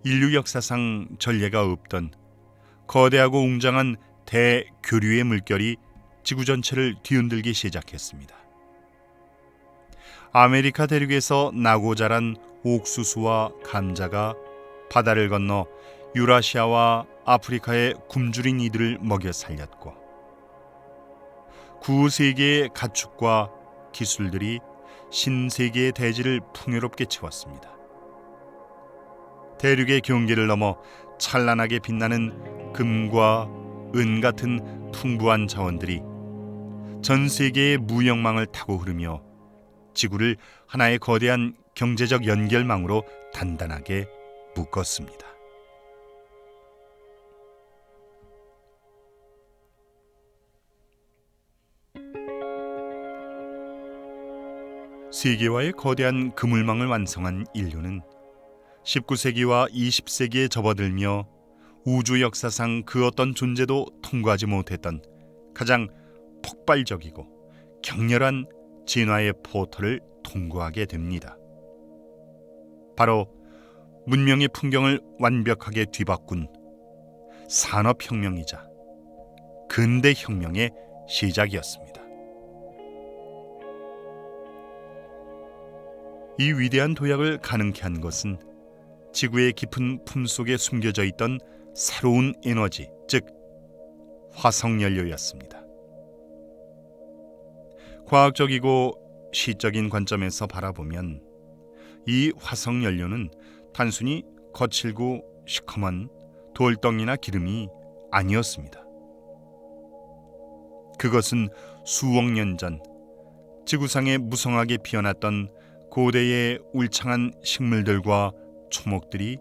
인류 역사상 전례가 없던 거대하고 웅장한 대교류의 물결이 지구 전체를 뒤흔들기 시작했습니다. 아메리카 대륙에서 나고 자란 옥수수와 감자가 바다를 건너 유라시아와 아프리카의 굶주린 이들을 먹여 살렸고, 구세계의 가축과 기술들이 신세계의 대지를 풍요롭게 채웠습니다. 대륙의 경계를 넘어 찬란하게 빛나는 금과 은 같은 풍부한 자원들이 전 세계의 무역망을 타고 흐르며 지구를 하나의 거대한 경제적 연결망으로 단단하게 묶었습니다. 세계화의 거대한 그물망을 완성한 인류는 19세기와 20세기에 접어들며 우주 역사상 그 어떤 존재도 통과하지 못했던 가장 폭발적이고 격렬한 진화의 포털을 통과하게 됩니다. 바로 문명의 풍경을 완벽하게 뒤바꾼 산업혁명이자 근대혁명의 시작이었습니다. 이 위대한 도약을 가능케 한 것은 지구의 깊은 품속에 숨겨져 있던 새로운 에너지, 즉 화석연료였습니다. 과학적이고 시적인 관점에서 바라보면 이 화석연료는 단순히 거칠고 시커먼 돌덩이나 기름이 아니었습니다. 그것은 수억 년 전 지구상에 무성하게 피어났던 고대의 울창한 식물들과 초목들이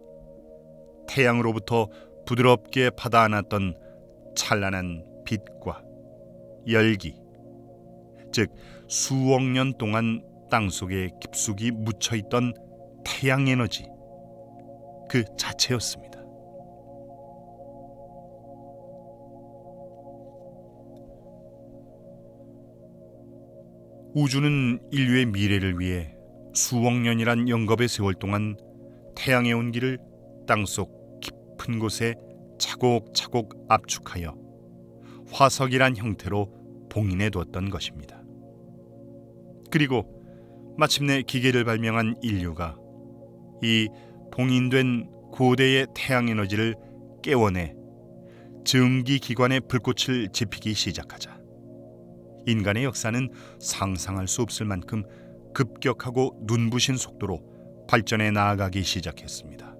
태양으로부터 부드럽게 받아안았던 찬란한 빛과 열기, 즉 수억 년 동안 땅속에 깊숙이 묻혀있던 태양에너지 그 자체였습니다. 우주는 인류의 미래를 위해 수억 년이란 영겁의 세월 동안 태양의 온기를 땅속 깊은 곳에 차곡차곡 압축하여 화석이란 형태로 봉인해 두었던 것입니다. 그리고 마침내 기계를 발명한 인류가 이 봉인된 고대의 태양 에너지를 깨워내 증기기관의 불꽃을 지피기 시작하자 인간의 역사는 상상할 수 없을 만큼 급격하고 눈부신 속도로 발전해 나아가기 시작했습니다.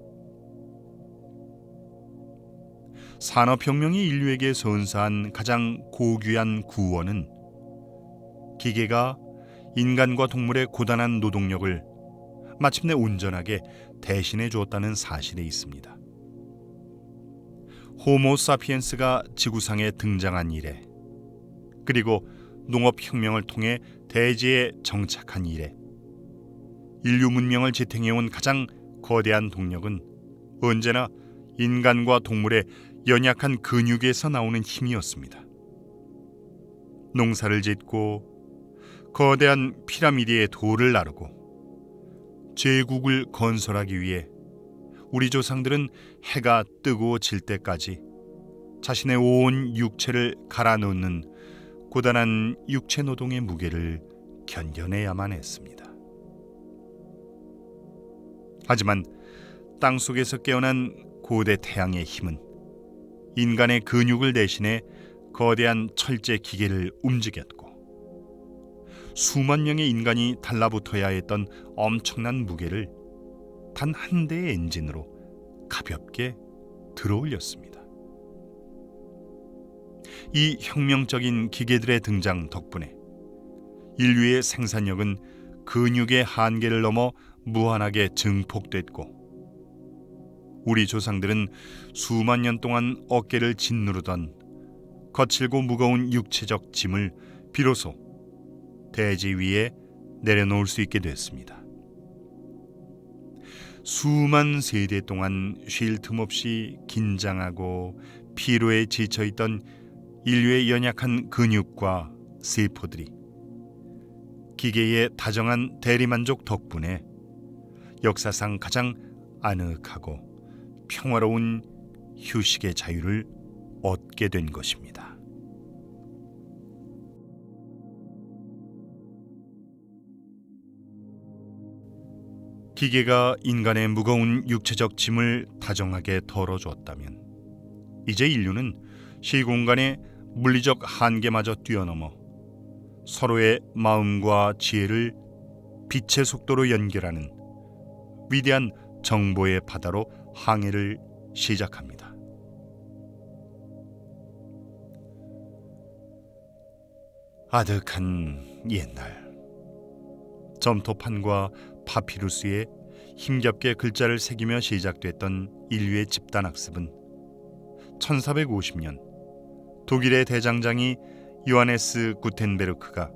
산업혁명이 인류에게 선사한 가장 고귀한 구원은 기계가 인간과 동물의 고단한 노동력을 마침내 온전하게 대신해 주었다는 사실에 있습니다. 호모 사피엔스가 지구상에 등장한 이래, 그리고 농업혁명을 통해 대지에 정착한 이래, 인류 문명을 지탱해온 가장 거대한 동력은 언제나 인간과 동물의 연약한 근육에서 나오는 힘이었습니다. 농사를 짓고 거대한 피라미드의 돌을 나르고 제국을 건설하기 위해 우리 조상들은 해가 뜨고 질 때까지 자신의 온 육체를 갈아넣는 고단한 육체 노동의 무게를 견뎌내야만 했습니다. 하지만 땅속에서 깨어난 고대 태양의 힘은 인간의 근육을 대신해 거대한 철제 기계를 움직였고, 수만 명의 인간이 달라붙어야 했던 엄청난 무게를 단 한 대의 엔진으로 가볍게 들어올렸습니다. 이 혁명적인 기계들의 등장 덕분에 인류의 생산력은 근육의 한계를 넘어 무한하게 증폭됐고, 우리 조상들은 수만 년 동안 어깨를 짓누르던 거칠고 무거운 육체적 짐을 비로소 대지 위에 내려놓을 수 있게 됐습니다. 수만 세대 동안 쉴 틈 없이 긴장하고 피로에 지쳐있던 인류의 연약한 근육과 세포들이 기계의 다정한 대리만족 덕분에 역사상 가장 아늑하고 평화로운 휴식의 자유를 얻게 된 것입니다. 기계가 인간의 무거운 육체적 짐을 다정하게 덜어주었다면, 이제 인류는 시공간의 물리적 한계마저 뛰어넘어 서로의 마음과 지혜를 빛의 속도로 연결하는 위대한 정보의 바다로 항해를 시작합니다. 아득한 옛날, 점토판과 파피루스에 힘겹게 글자를 새기며 시작됐던 인류의 집단학습은 1450년 독일의 대장장이 요하네스 구텐베르크가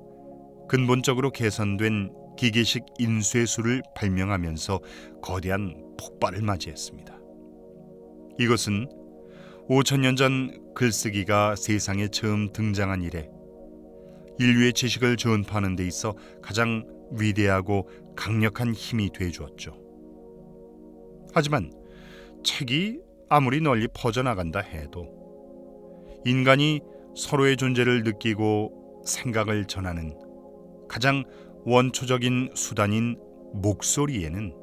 근본적으로 개선된 기계식 인쇄 수를 발명하면서 거대한 폭발을 맞이했습니다. 이것은 5000년 전 글쓰기가 세상에 처음 등장한 이래 인류의 지식을 전파하는 데 있어 가장 위대하고 강력한 힘이 되어주었죠. 하지만 책이 아무리 널리 퍼져나간다 해도 인간이 서로의 존재를 느끼고 생각을 전하는 가장 원초적인 수단인 목소리에는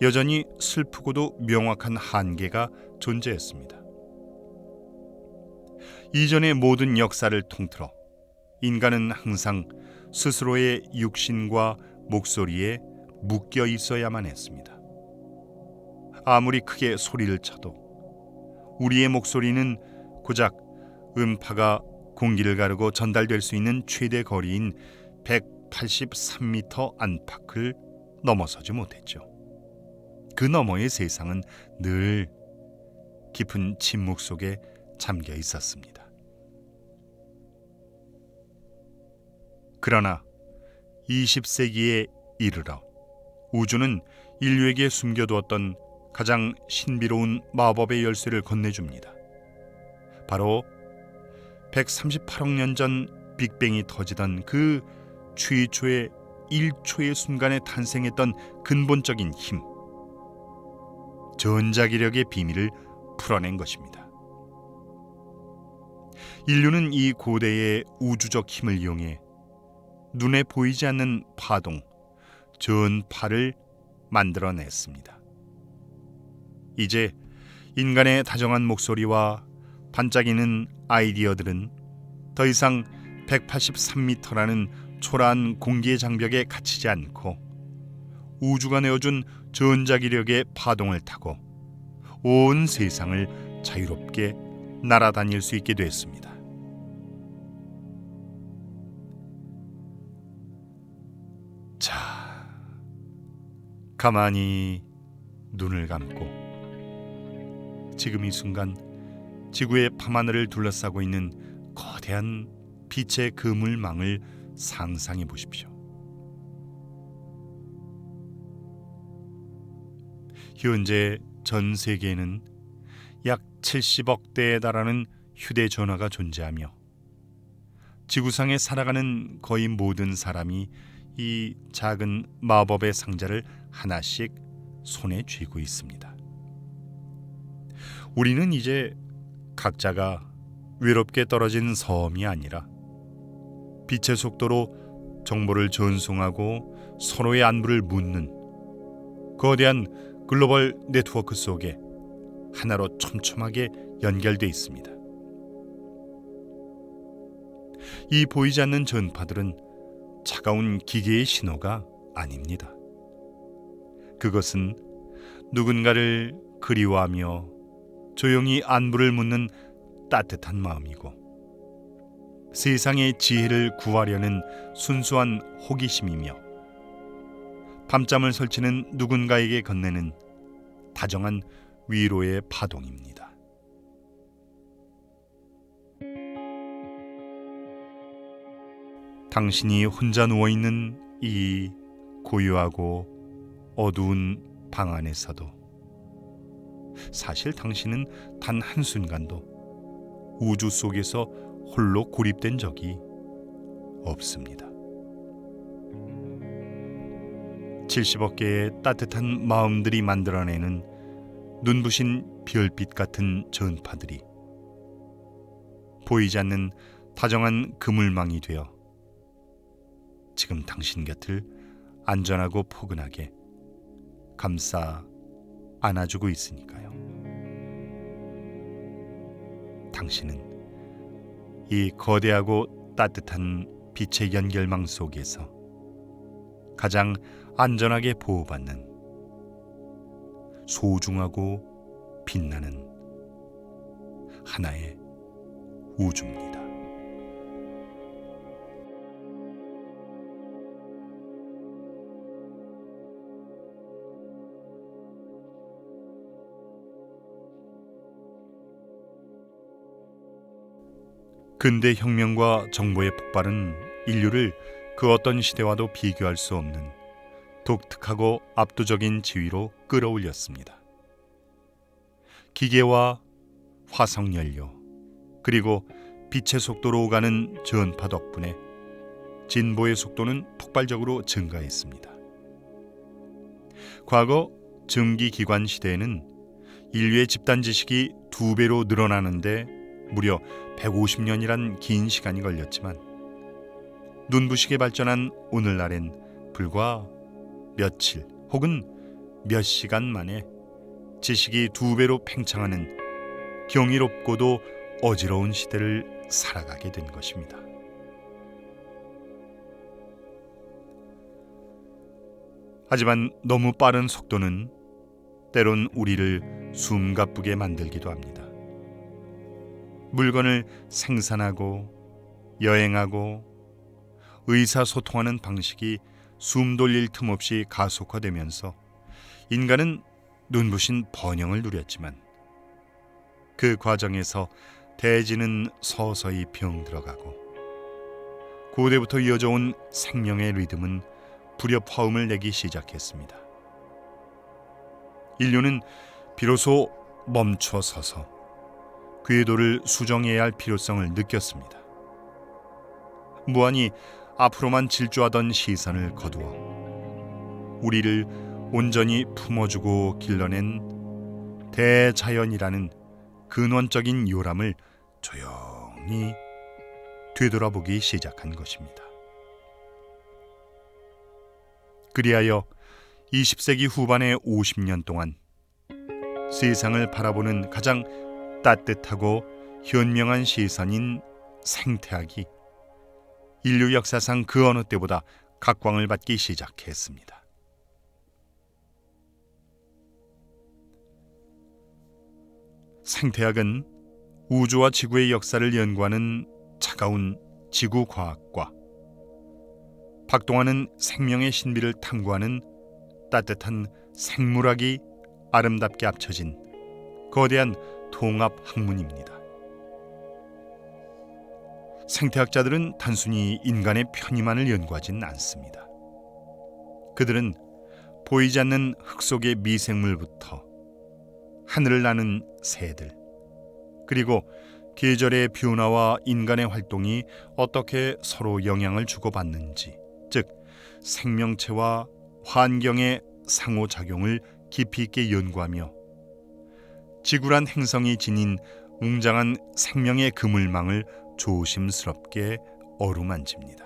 여전히 슬프고도 명확한 한계가 존재했습니다. 이전의 모든 역사를 통틀어 인간은 항상 스스로의 육신과 목소리에 묶여 있어야만 했습니다. 아무리 크게 소리를 쳐도 우리의 목소리는 고작 음파가 공기를 가르고 전달될 수 있는 최대 거리인 183m 안팎을 넘어서지 못했죠. 그 너머의 세상은 늘 깊은 침묵 속에 잠겨 있었습니다. 그러나 20세기에 이르러 우주는 인류에게 숨겨두었던 가장 신비로운 마법의 열쇠를 건네줍니다. 바로 138억 년 전 빅뱅이 터지던 그 최초의 1초의 순간에 탄생했던 근본적인 힘, 전자기력의 비밀을 풀어낸 것입니다. 인류는 이 고대의 우주적 힘을 이용해 눈에 보이지 않는 파동, 전파를 만들어냈습니다. 이제 인간의 다정한 목소리와 반짝이는 아이디어들은 더 이상 183m라는 초라한 공기의 장벽에 갇히지 않고 우주가 내어준 전자기력의 파동을 타고 온 세상을 자유롭게 날아다닐 수 있게 됐습니다. 자, 가만히 눈을 감고 지금 이 순간 지구의 밤하늘을 둘러싸고 있는 거대한 빛의 그물망을 상상해 보십시오. 현재 전 세계에는 약 70억 대에 달하는 휴대전화가 존재하며 지구상에 살아가는 거의 모든 사람이 이 작은 마법의 상자를 하나씩 손에 쥐고 있습니다. 우리는 이제 각자가 외롭게 떨어진 섬이 아니라 빛의 속도로 정보를 전송하고 서로의 안부를 묻는 거대한 글로벌 네트워크 속에 하나로 촘촘하게 연결돼 있습니다. 이 보이지 않는 전파들은 차가운 기계의 신호가 아닙니다. 그것은 누군가를 그리워하며 조용히 안부를 묻는 따뜻한 마음이고 세상의 지혜를 구하려는 순수한 호기심이며 밤잠을 설치는 누군가에게 건네는 다정한 위로의 파동입니다. 당신이 혼자 누워있는 이 고요하고 어두운 방 안에서도 사실 당신은 단 한순간도 우주 속에서 홀로 고립된 적이 없습니다. 70억 개의 따뜻한 마음들이 만들어내는 눈부신 별빛 같은 전파들이 보이지 않는 다정한 그물망이 되어 지금 당신 곁을 안전하고 포근하게 감싸 안아주고 있으니까요. 당신은 이 거대하고 따뜻한 빛의 연결망 속에서 가장 안전하게 보호받는 소중하고 빛나는 하나의 우주입니다. 근대 혁명과 정보의 폭발은 인류를 그 어떤 시대와도 비교할 수 없는 독특하고 압도적인 지위로 끌어올렸습니다. 기계와 화석연료 그리고 빛의 속도로 오가는 전파 덕분에 진보의 속도는 폭발적으로 증가했습니다. 과거 증기기관 시대에는 인류의 집단 지식이 2배로 늘어나는데 무려 150년이란 긴 시간이 걸렸지만 눈부시게 발전한 오늘날엔 불과 며칠 혹은 몇 시간 만에 지식이 2배로 팽창하는 경이롭고도 어지러운 시대를 살아가게 된 것입니다. 하지만 너무 빠른 속도는 때론 우리를 숨가쁘게 만들기도 합니다. 물건을 생산하고 여행하고 의사소통하는 방식이 숨 돌릴 틈 없이 가속화되면서 인간은 눈부신 번영을 누렸지만 그 과정에서 대지는 서서히 병들어가고 고대부터 이어져 온 생명의 리듬은 불협화음을 내기 시작했습니다. 인류는 비로소 멈춰 서서 궤도를 수정해야 할 필요성을 느꼈습니다. 무한히 앞으로만 질주하던 시선을 거두어 우리를 온전히 품어주고 길러낸 대자연이라는 근원적인 요람을 조용히 되돌아보기 시작한 것입니다. 그리하여 20세기 후반의 50년 동안 세상을 바라보는 가장 따뜻하고 현명한 시선인 생태학이 인류 역사상 그 어느 때보다 각광을 받기 시작했습니다. 생태학은 우주와 지구의 역사를 연구하는 차가운 지구과학과 박동하는 생명의 신비를 탐구하는 따뜻한 생물학이 아름답게 합쳐진 거대한 통합 학문입니다. 생태학자들은 단순히 인간의 편의만을 연구하진 않습니다. 그들은 보이지 않는 흙 속의 미생물부터 하늘을 나는 새들, 그리고 계절의 변화와 인간의 활동이 어떻게 서로 영향을 주고받는지, 즉 생명체와 환경의 상호작용을 깊이 있게 연구하며 지구란 행성이 지닌 웅장한 생명의 그물망을 조심스럽게 어루만집니다.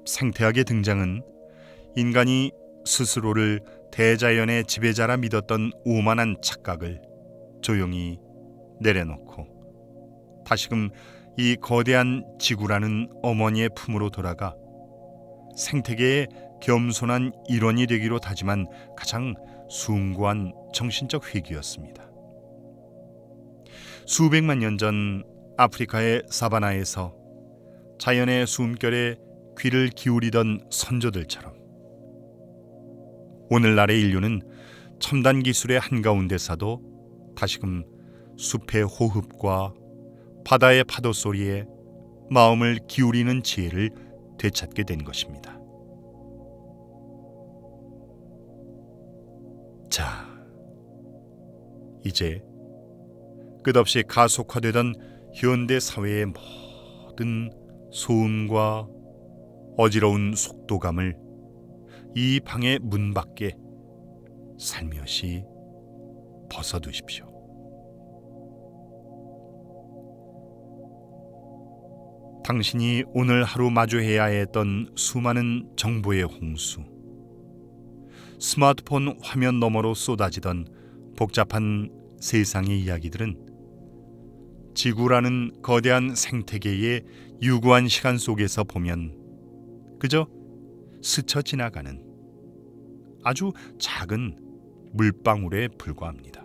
생태학의 등장은 인간이 스스로를 대자연의 지배자라 믿었던 오만한 착각을 조용히 내려놓고 다시금 이 거대한 지구라는 어머니의 품으로 돌아가 생태계의 겸손한 일원이 되기로 다짐한 가장 숭고한 정신적 회귀였습니다. 수백만 년 전 아프리카의 사바나에서 자연의 숨결에 귀를 기울이던 선조들처럼 오늘날의 인류는 첨단 기술의 한가운데서도 다시금 숲의 호흡과 바다의 파도 소리에 마음을 기울이는 지혜를 되찾게 된 것입니다. 자, 이제 끝없이 가속화되던 현대 사회의 모든 소음과 어지러운 속도감을 이 방의 문 밖에 살며시 벗어두십시오. 당신이 오늘 하루 마주해야 했던 수많은 정보의 홍수, 스마트폰 화면 너머로 쏟아지던 복잡한 세상의 이야기들은 지구라는 거대한 생태계의 유구한 시간 속에서 보면 그저 스쳐 지나가는 아주 작은 물방울에 불과합니다.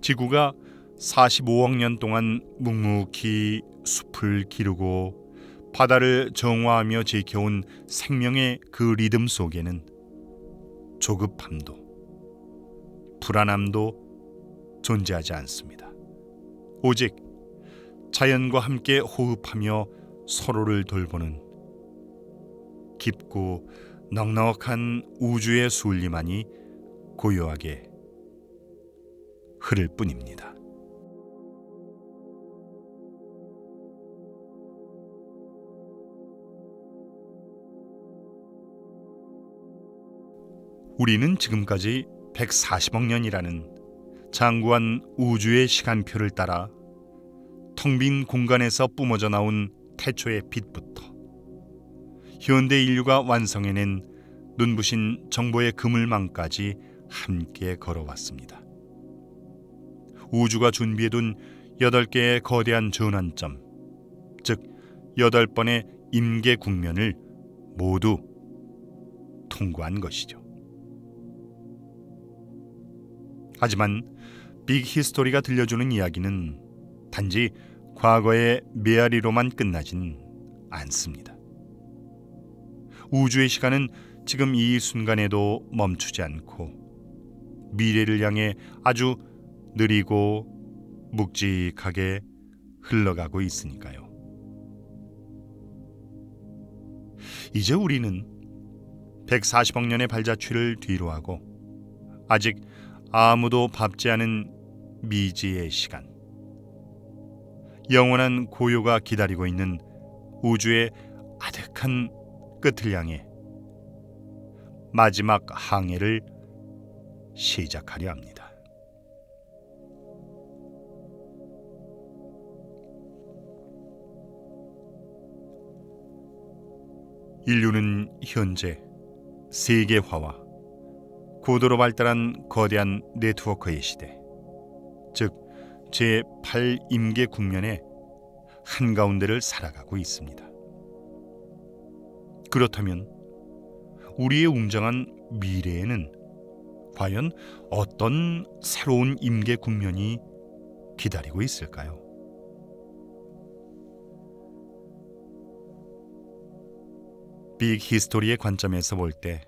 지구가 45억 년 동안 묵묵히 숲을 기르고 바다를 정화하며 지켜온 생명의 그 리듬 속에는 조급함도 불안함도 존재하지 않습니다. 오직 자연과 함께 호흡하며 서로를 돌보는 깊고 넉넉한 우주의 순리만이 고요하게 흐를 뿐입니다. 우리는 지금까지 140억 년이라는 장구한 우주의 시간표를 따라 텅 빈 공간에서 뿜어져 나온 태초의 빛부터 현대 인류가 완성해낸 눈부신 정보의 그물망까지 함께 걸어왔습니다. 우주가 준비해둔 8개의 거대한 전환점, 즉 8번의 임계 국면을 모두 통과한 것이죠. 하지만 빅 히스토리가 들려주는 이야기는 단지 과거의 메아리로만 끝나진 않습니다. 우주의 시간은 지금 이 순간에도 멈추지 않고 미래를 향해 아주 느리고 묵직하게 흘러가고 있으니까요. 이제 우리는 140억 년의 발자취를 뒤로하고 아직 아무도 밟지 않은 미지의 시간, 영원한 고요가 기다리고 있는 우주의 아득한 끝을 향해 마지막 항해를 시작하려 합니다. 인류는 현재 세계화와 고도로 발달한 거대한 네트워크의 시대, 즉 제8임계 국면의 한가운데를 살아가고 있습니다. 그렇다면 우리의 웅장한 미래에는 과연 어떤 새로운 임계 국면이 기다리고 있을까요? 빅 히스토리의 관점에서 볼 때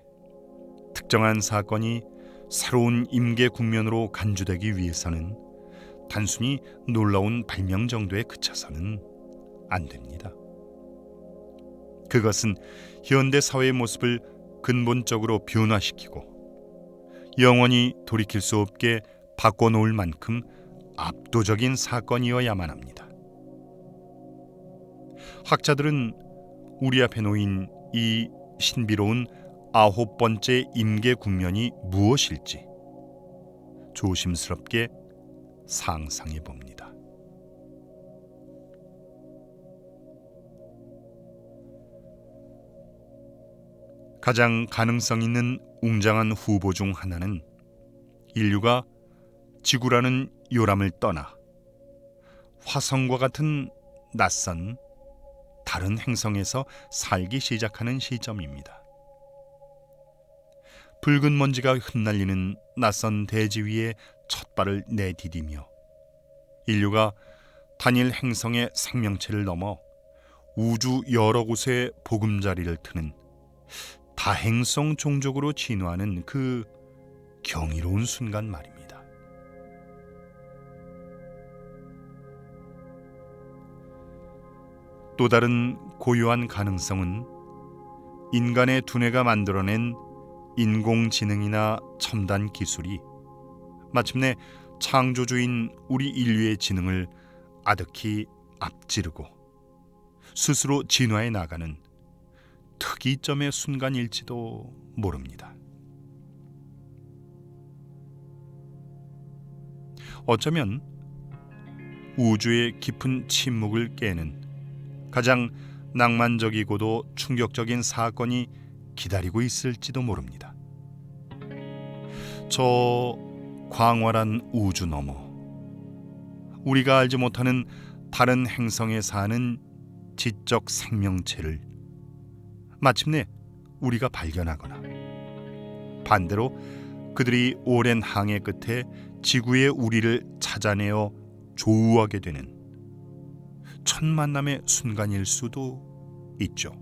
특정한 사건이 새로운 임계 국면으로 간주되기 위해서는 단순히 놀라운 발명 정도에 그쳐서는 안 됩니다. 그것은 현대 사회의 모습을 근본적으로 변화시키고 영원히 돌이킬 수 없게 바꿔놓을 만큼 압도적인 사건이어야만 합니다. 학자들은 우리 앞에 놓인 이 신비로운 9번째 임계 국면이 무엇일지 조심스럽게 상상해 봅니다. 가장 가능성 있는 웅장한 후보 중 하나는 인류가 지구라는 요람을 떠나 화성과 같은 낯선 다른 행성에서 살기 시작하는 시점입니다. 붉은 먼지가 흩날리는 낯선 대지 위에 첫 발을 내디디며 인류가 단일 행성의 생명체를 넘어 우주 여러 곳에 보금자리를 트는 다행성 종족으로 진화하는 그 경이로운 순간 말입니다. 또 다른 고요한 가능성은 인간의 두뇌가 만들어낸 인공지능이나 첨단 기술이 마침내 창조주인 우리 인류의 지능을 아득히 앞지르고 스스로 진화해 나가는 특이점의 순간일지도 모릅니다. 어쩌면 우주의 깊은 침묵을 깨는 가장 낭만적이고도 충격적인 사건이 기다리고 있을지도 모릅니다. 저 광활한 우주 너머, 우리가 알지 못하는 다른 행성에 사는 지적 생명체를 마침내 우리가 발견하거나 반대로 그들이 오랜 항해 끝에 지구의 우리를 찾아내어 조우하게 되는 첫 만남의 순간일 수도 있죠.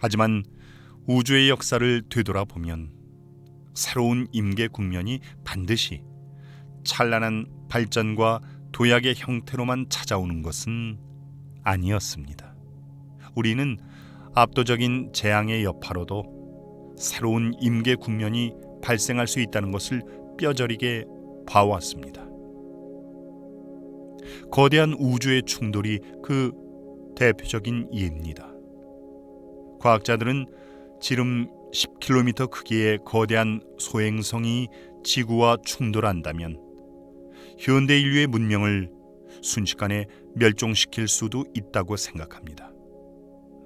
하지만 우주의 역사를 되돌아보면 새로운 임계 국면이 반드시 찬란한 발전과 도약의 형태로만 찾아오는 것은 아니었습니다. 우리는 압도적인 재앙의 여파로도 새로운 임계 국면이 발생할 수 있다는 것을 뼈저리게 봐왔습니다. 거대한 우주의 충돌이 그 대표적인 예입니다. 과학자들은 지름 10km 크기의 거대한 소행성이 지구와 충돌한다면 현대 인류의 문명을 순식간에 멸종시킬 수도 있다고 생각합니다.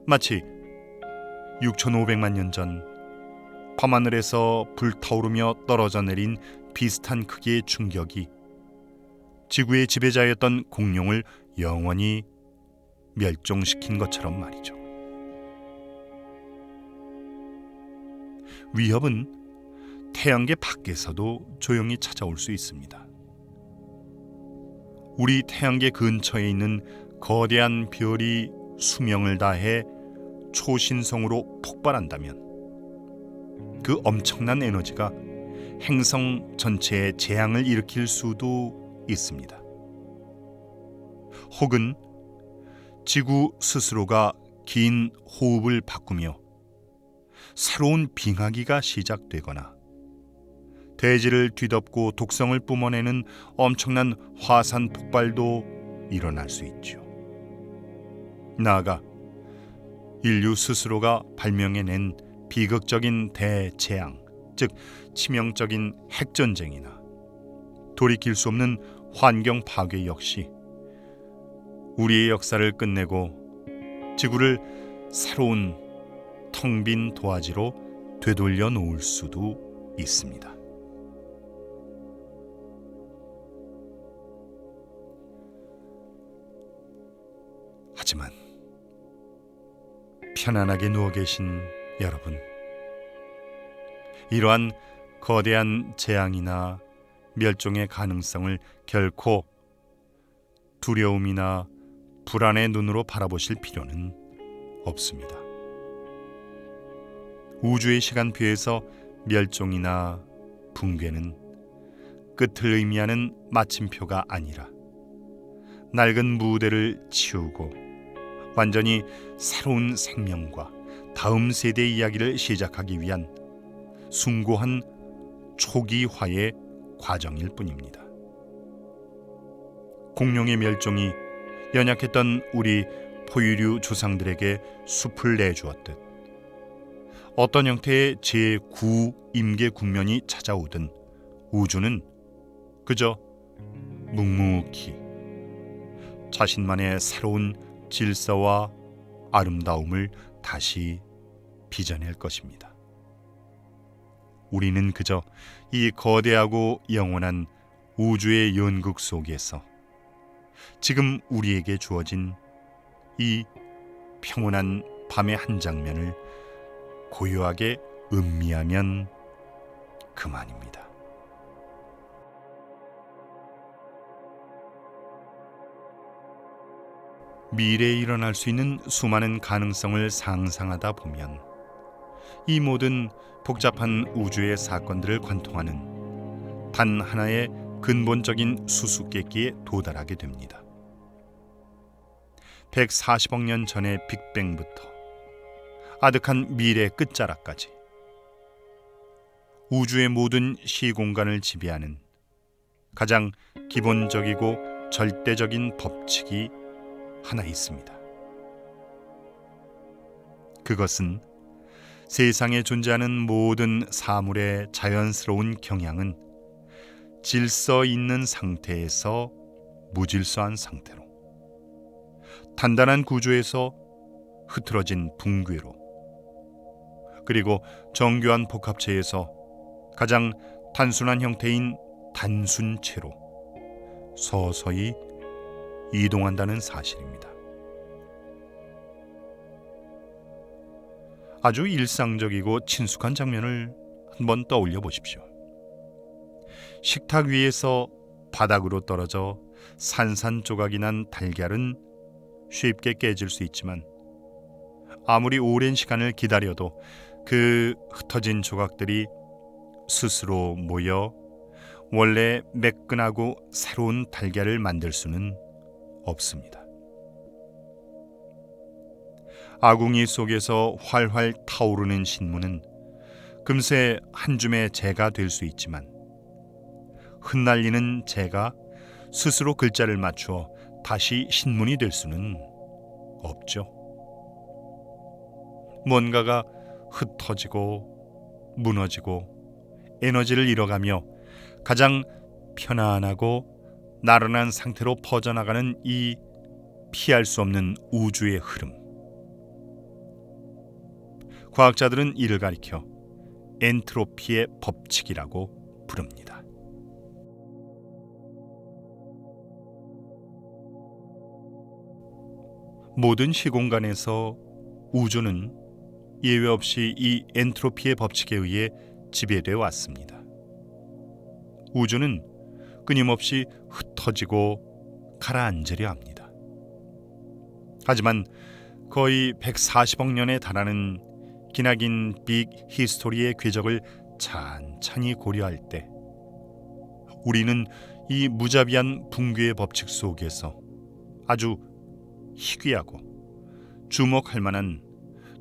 마치 6,500만 년 전 밤하늘에서 불타오르며 떨어져 내린 비슷한 크기의 충격이 지구의 지배자였던 공룡을 영원히 멸종시킨 것처럼 말이죠. 위협은 태양계 밖에서도 조용히 찾아올 수 있습니다. 우리 태양계 근처에 있는 거대한 별이 수명을 다해 초신성으로 폭발한다면 그 엄청난 에너지가 행성 전체에 재앙을 일으킬 수도 있습니다. 혹은 지구 스스로가 긴 호흡을 바꾸며 새로운 빙하기가 시작되거나 대지를 뒤덮고 독성을 뿜어내는 엄청난 화산 폭발도 일어날 수 있죠. 나아가 인류 스스로가 발명해낸 비극적인 대재앙, 즉 치명적인 핵전쟁이나 돌이킬 수 없는 환경 파괴 역시 우리의 역사를 끝내고 지구를 새로운 텅 빈 도화지로 되돌려 놓을 수도 있습니다. 하지만 편안하게 누워 계신 여러분, 이러한 거대한 재앙이나 멸종의 가능성을 결코 두려움이나 불안의 눈으로 바라보실 필요는 없습니다. 우주의 시간표에서 멸종이나 붕괴는 끝을 의미하는 마침표가 아니라 낡은 무대를 치우고 완전히 새로운 생명과 다음 세대의 이야기를 시작하기 위한 숭고한 초기화의 과정일 뿐입니다. 공룡의 멸종이 연약했던 우리 포유류 조상들에게 숲을 내주었듯 어떤 형태의 제9임계 국면이 찾아오든 우주는 그저 묵묵히 자신만의 새로운 질서와 아름다움을 다시 빚어낼 것입니다. 우리는 그저 이 거대하고 영원한 우주의 연극 속에서 지금 우리에게 주어진 이 평온한 밤의 한 장면을 고요하게 음미하면 그만입니다. 미래에 일어날 수 있는 수많은 가능성을 상상하다 보면 이 모든 복잡한 우주의 사건들을 관통하는 단 하나의 근본적인 수수께끼에 도달하게 됩니다. 140억 년 전의 빅뱅부터 아득한 미래 끝자락까지 우주의 모든 시공간을 지배하는 가장 기본적이고 절대적인 법칙이 하나 있습니다. 그것은 세상에 존재하는 모든 사물의 자연스러운 경향은 질서 있는 상태에서 무질서한 상태로, 단단한 구조에서 흐트러진 붕괴로, 그리고 정교한 복합체에서 가장 단순한 형태인 단순체로 서서히 이동한다는 사실입니다. 아주 일상적이고 친숙한 장면을 한번 떠올려 보십시오. 식탁 위에서 바닥으로 떨어져 산산조각이 난 달걀은 쉽게 깨질 수 있지만 아무리 오랜 시간을 기다려도 그 흩어진 조각들이 스스로 모여 원래 매끈하고 새로운 달걀을 만들 수는 없습니다. 아궁이 속에서 활활 타오르는 신문은 금세 한 줌의 재가 될 수 있지만 흩날리는 재가 스스로 글자를 맞추어 다시 신문이 될 수는 없죠. 뭔가가 흩어지고 무너지고 에너지를 잃어가며 가장 편안하고 나른한 상태로 퍼져나가는 이 피할 수 없는 우주의 흐름. 과학자들은 이를 가리켜 엔트로피의 법칙이라고 부릅니다. 모든 시공간에서 우주는 예외 없이 이 엔트로피의 법칙에 의해 지배되어 왔습니다. 우주는 끊임없이 흩어지고 가라앉으려 합니다. 하지만 거의 140억 년에 달하는 기나긴 빅 히스토리의 궤적을 찬찬히 고려할 때 우리는 이 무자비한 붕괴의 법칙 속에서 아주 희귀하고 주목할 만한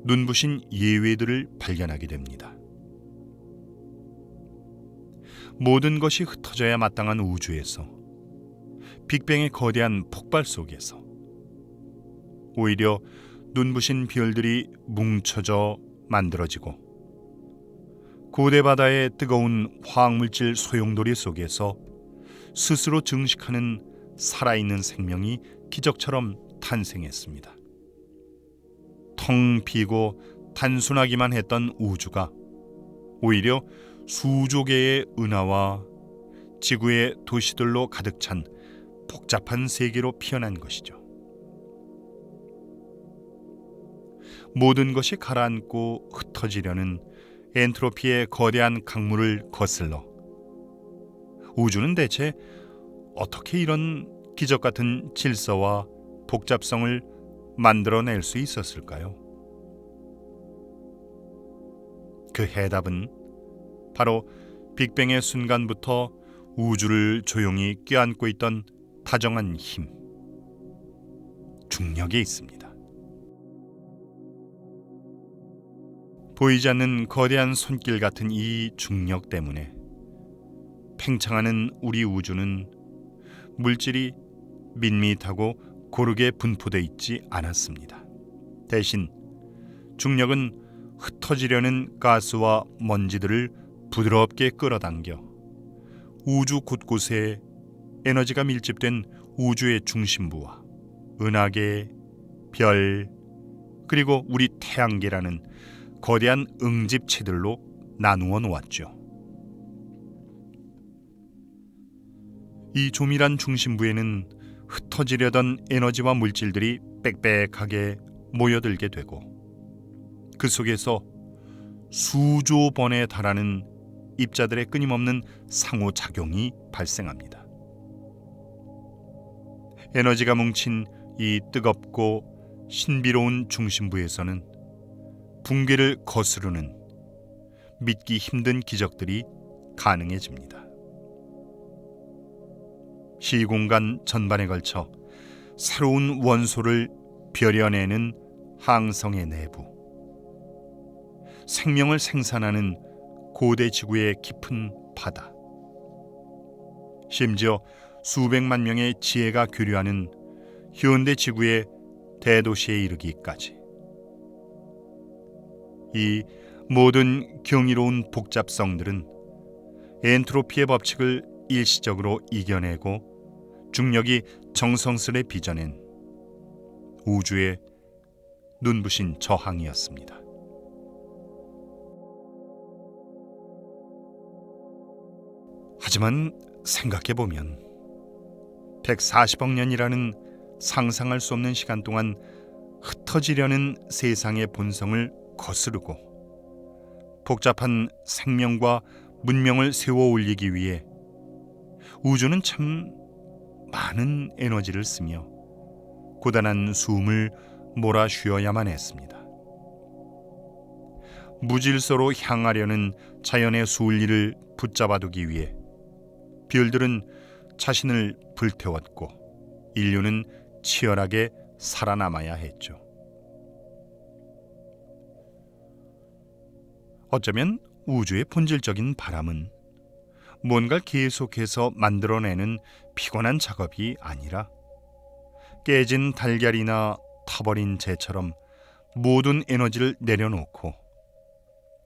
눈부신 예외들을 발견하게 됩니다. 모든 것이 흩어져야 마땅한 우주에서, 빅뱅의 거대한 폭발 속에서 오히려 눈부신 별들이 뭉쳐져 만들어지고 고대 바다의 뜨거운 화학물질 소용돌이 속에서 스스로 증식하는 살아있는 생명이 기적처럼 탄생했습니다. 텅 비고 단순하기만 했던 우주가 오히려 수조 개의 은하와 지구의 도시들로 가득 찬 복잡한 세계로 피어난 것이죠. 모든 것이 가라앉고 흩어지려는 엔트로피의 거대한 강물을 거슬러 우주는 대체 어떻게 이런 기적 같은 질서와 복잡성을 만들어낼 수 있었을까요? 그 해답은 바로 빅뱅의 순간부터 우주를 조용히 껴안고 있던 다정한 힘, 중력에 있습니다. 보이지 않는 거대한 손길 같은 이 중력 때문에 팽창하는 우리 우주는 물질이 밋밋하고 고르게 분포되어 있지 않았습니다. 대신 중력은 흩어지려는 가스와 먼지들을 부드럽게 끌어당겨 우주 곳곳에 에너지가 밀집된 우주의 중심부와 은하계, 별, 그리고 우리 태양계라는 거대한 응집체들로 나누어 놓았죠. 이 조밀한 중심부에는 흩어지려던 에너지와 물질들이 빽빽하게 모여들게 되고 그 속에서 수조 번에 달하는 입자들의 끊임없는 상호작용이 발생합니다. 에너지가 뭉친 이 뜨겁고 신비로운 중심부에서는 붕괴를 거스르는 믿기 힘든 기적들이 가능해집니다. 시공간 전반에 걸쳐 새로운 원소를 벼려내는 항성의 내부, 생명을 생산하는 고대 지구의 깊은 바다, 심지어 수백만 명의 지혜가 교류하는 현대 지구의 대도시에 이르기까지 이 모든 경이로운 복잡성들은 엔트로피의 법칙을 일시적으로 이겨내고 중력이 정성스레 빚어낸 우주의 눈부신 저항이었습니다. 하지만 생각해보면 140억 년이라는 상상할 수 없는 시간 동안 흩어지려는 세상의 본성을 거스르고 복잡한 생명과 문명을 세워 올리기 위해 우주는 참 많은 에너지를 쓰며 고단한 숨을 몰아 쉬어야만 했습니다. 무질서로 향하려는 자연의 순리를 붙잡아두기 위해 별들은 자신을 불태웠고 인류는 치열하게 살아남아야 했죠. 어쩌면 우주의 본질적인 바람은 뭔가를 계속해서 만들어내는 피곤한 작업이 아니라 깨진 달걀이나 타버린 재처럼 모든 에너지를 내려놓고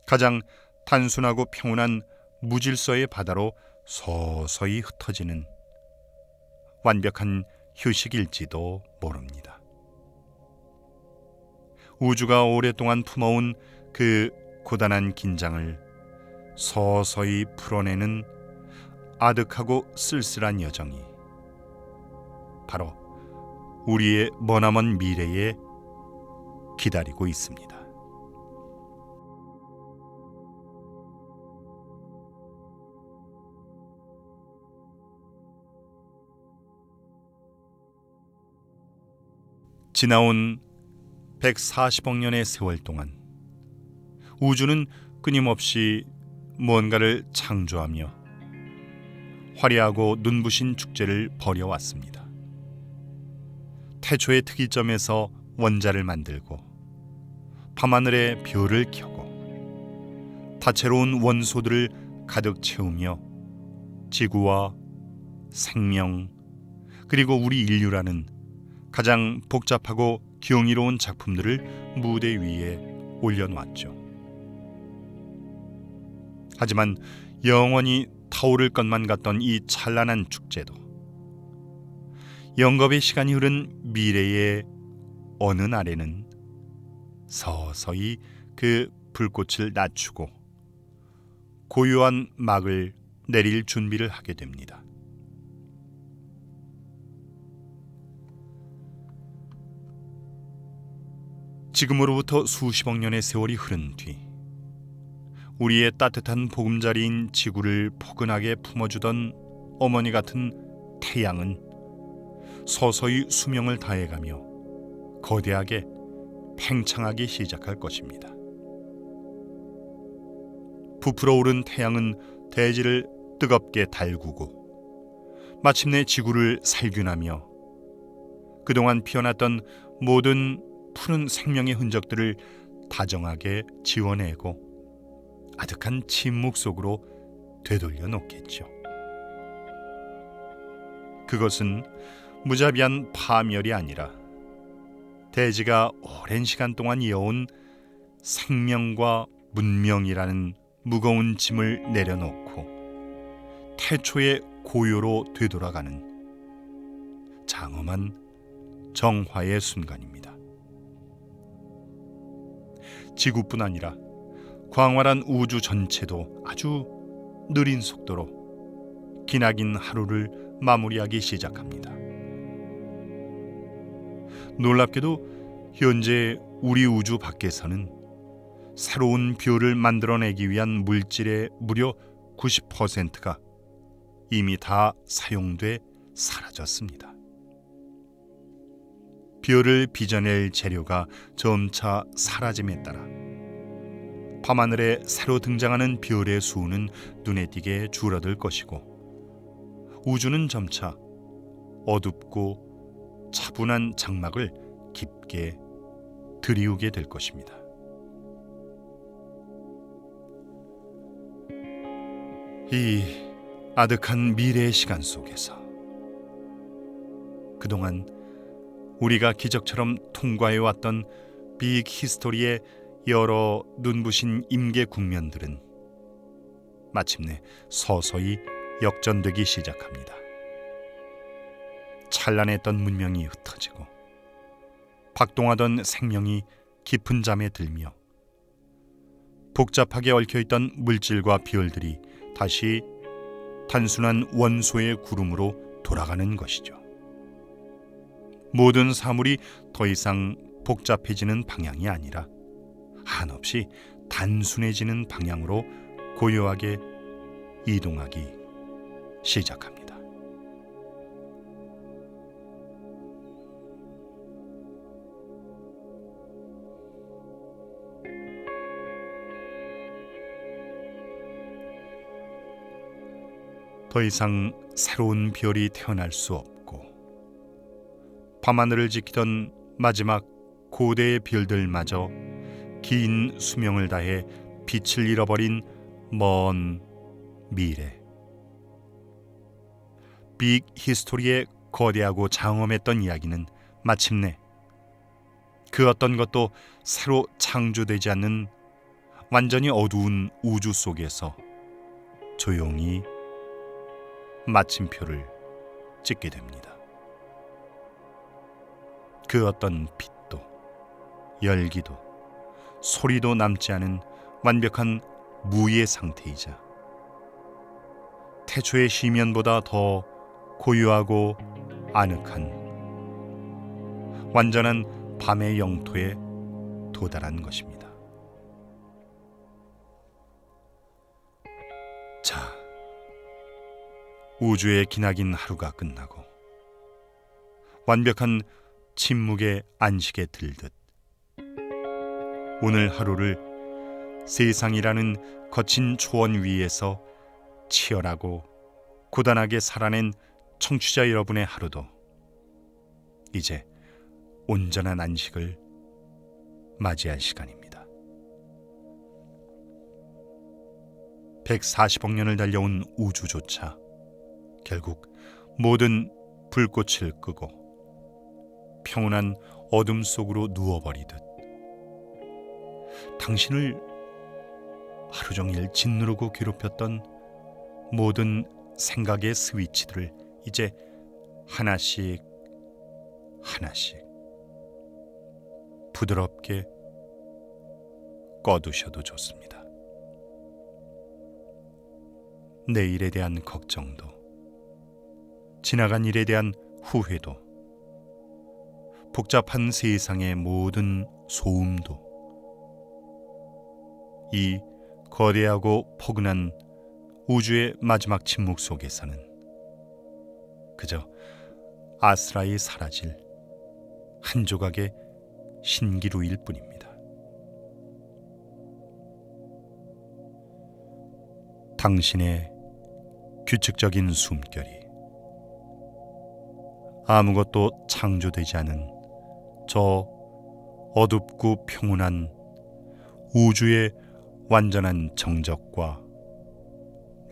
가장 단순하고 평온한 무질서의 바다로 서서히 흩어지는 완벽한 휴식일지도 모릅니다. 우주가 오랫동안 품어온 그 고단한 긴장을 서서히 풀어내는 아득하고 쓸쓸한 여정이 바로 우리의 머나먼 미래에 기다리고 있습니다. 지나온 140억 년의 세월 동안 우주는 끊임없이 무언가를 창조하며 화려하고 눈부신 축제를 벌여왔습니다. 태초의 특이점에서 원자를 만들고 밤하늘에 별을 켜고 다채로운 원소들을 가득 채우며 지구와 생명 그리고 우리 인류라는 가장 복잡하고 경이로운 작품들을 무대 위에 올려놓았죠. 하지만 영원히 타오를 것만 같던 이 찬란한 축제도 영겁의 시간이 흐른 미래의 어느 날에는 서서히 그 불꽃을 낮추고 고요한 막을 내릴 준비를 하게 됩니다. 지금으로부터 수십억 년의 세월이 흐른 뒤 우리의 따뜻한 보금자리인 지구를 포근하게 품어주던 어머니 같은 태양은 서서히 수명을 다해가며 거대하게 팽창하기 시작할 것입니다. 부풀어 오른 태양은 대지를 뜨겁게 달구고 마침내 지구를 살균하며 그동안 피어났던 모든 푸른 생명의 흔적들을 다정하게 지워내고 아득한 침묵 속으로 되돌려 놓겠죠. 그것은 무자비한 파멸이 아니라 대지가 오랜 시간 동안 이어온 생명과 문명이라는 무거운 짐을 내려놓고 태초의 고요로 되돌아가는 장엄한 정화의 순간입니다. 지구뿐 아니라 광활한 우주 전체도 아주 느린 속도로 기나긴 하루를 마무리하기 시작합니다. 놀랍게도 현재 우리 우주 밖에서는 새로운 뷰를 만들어내기 위한 물질의 무려 90%가 이미 다 사용돼 사라졌습니다. 별을 빚어낼 재료가 점차 사라짐에 따라 밤하늘에 새로 등장하는 별의 수는 눈에 띄게 줄어들 것이고 우주는 점차 어둡고 차분한 장막을 깊게 들이우게 될 것입니다. 이 아득한 미래의 시간 속에서 그동안 우리가 기적처럼 통과해왔던 빅 히스토리의 여러 눈부신 임계 국면들은 마침내 서서히 역전되기 시작합니다. 찬란했던 문명이 흩어지고 박동하던 생명이 깊은 잠에 들며 복잡하게 얽혀있던 물질과 비열들이 다시 단순한 원소의 구름으로 돌아가는 것이죠. 모든 사물이 더 이상 복잡해지는 방향이 아니라 한없이 단순해지는 방향으로 고요하게 이동하기 시작합니다. 더 이상 새로운 별이 태어날 수 없고 밤하늘을 지키던 마지막 고대의 별들마저 긴 수명을 다해 빛을 잃어버린 먼 미래. 빅 히스토리의 거대하고 장엄했던 이야기는 마침내 그 어떤 것도 새로 창조되지 않는 완전히 어두운 우주 속에서 조용히 마침표를 찍게 됩니다. 그 어떤 빛도 열기도 소리도 남지 않은 완벽한 무의 상태이자 태초의 시면보다 더 고요하고 아늑한 완전한 밤의 영토에 도달한 것입니다. 자, 우주의 기나긴 하루가 끝나고 완벽한 침묵의 안식에 들듯 오늘 하루를 세상이라는 거친 초원 위에서 치열하고 고단하게 살아낸 청취자 여러분의 하루도 이제 온전한 안식을 맞이할 시간입니다. 140억 년을 달려온 우주조차 결국 모든 불꽃을 끄고 평온한 어둠 속으로 누워버리듯 당신을 하루 종일 짓누르고 괴롭혔던 모든 생각의 스위치들을 이제 하나씩 하나씩 부드럽게 꺼두셔도 좋습니다. 내일에 대한 걱정도, 지나간 일에 대한 후회도, 복잡한 세상의 모든 소음도 이 거대하고 포근한 우주의 마지막 침묵 속에서는 그저 아스라이 사라질 한 조각의 신기루일 뿐입니다. 당신의 규칙적인 숨결이 아무것도 창조되지 않은 저 어둡고 평온한 우주의 완전한 정적과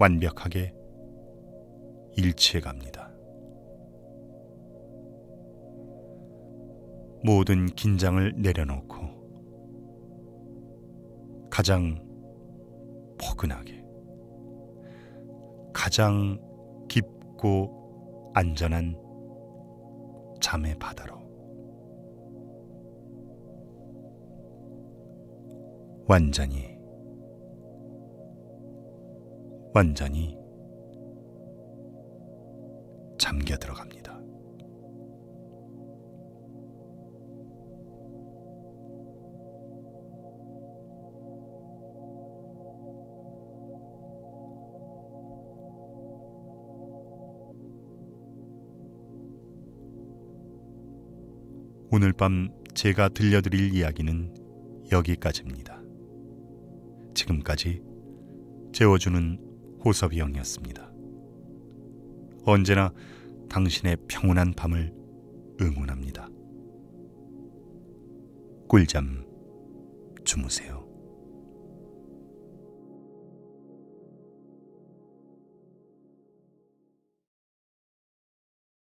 완벽하게 일치해 갑니다. 모든 긴장을 내려놓고 가장 포근하게, 가장 깊고 안전한 잠의 바다로 완전히 잠겨 들어갑니다. 오늘 밤 제가 들려드릴 이야기는 여기까지입니다. 지금까지 재워주는 호섭이 형이었습니다. 언제나 당신의 평온한 밤을 응원합니다. 꿀잠 주무세요.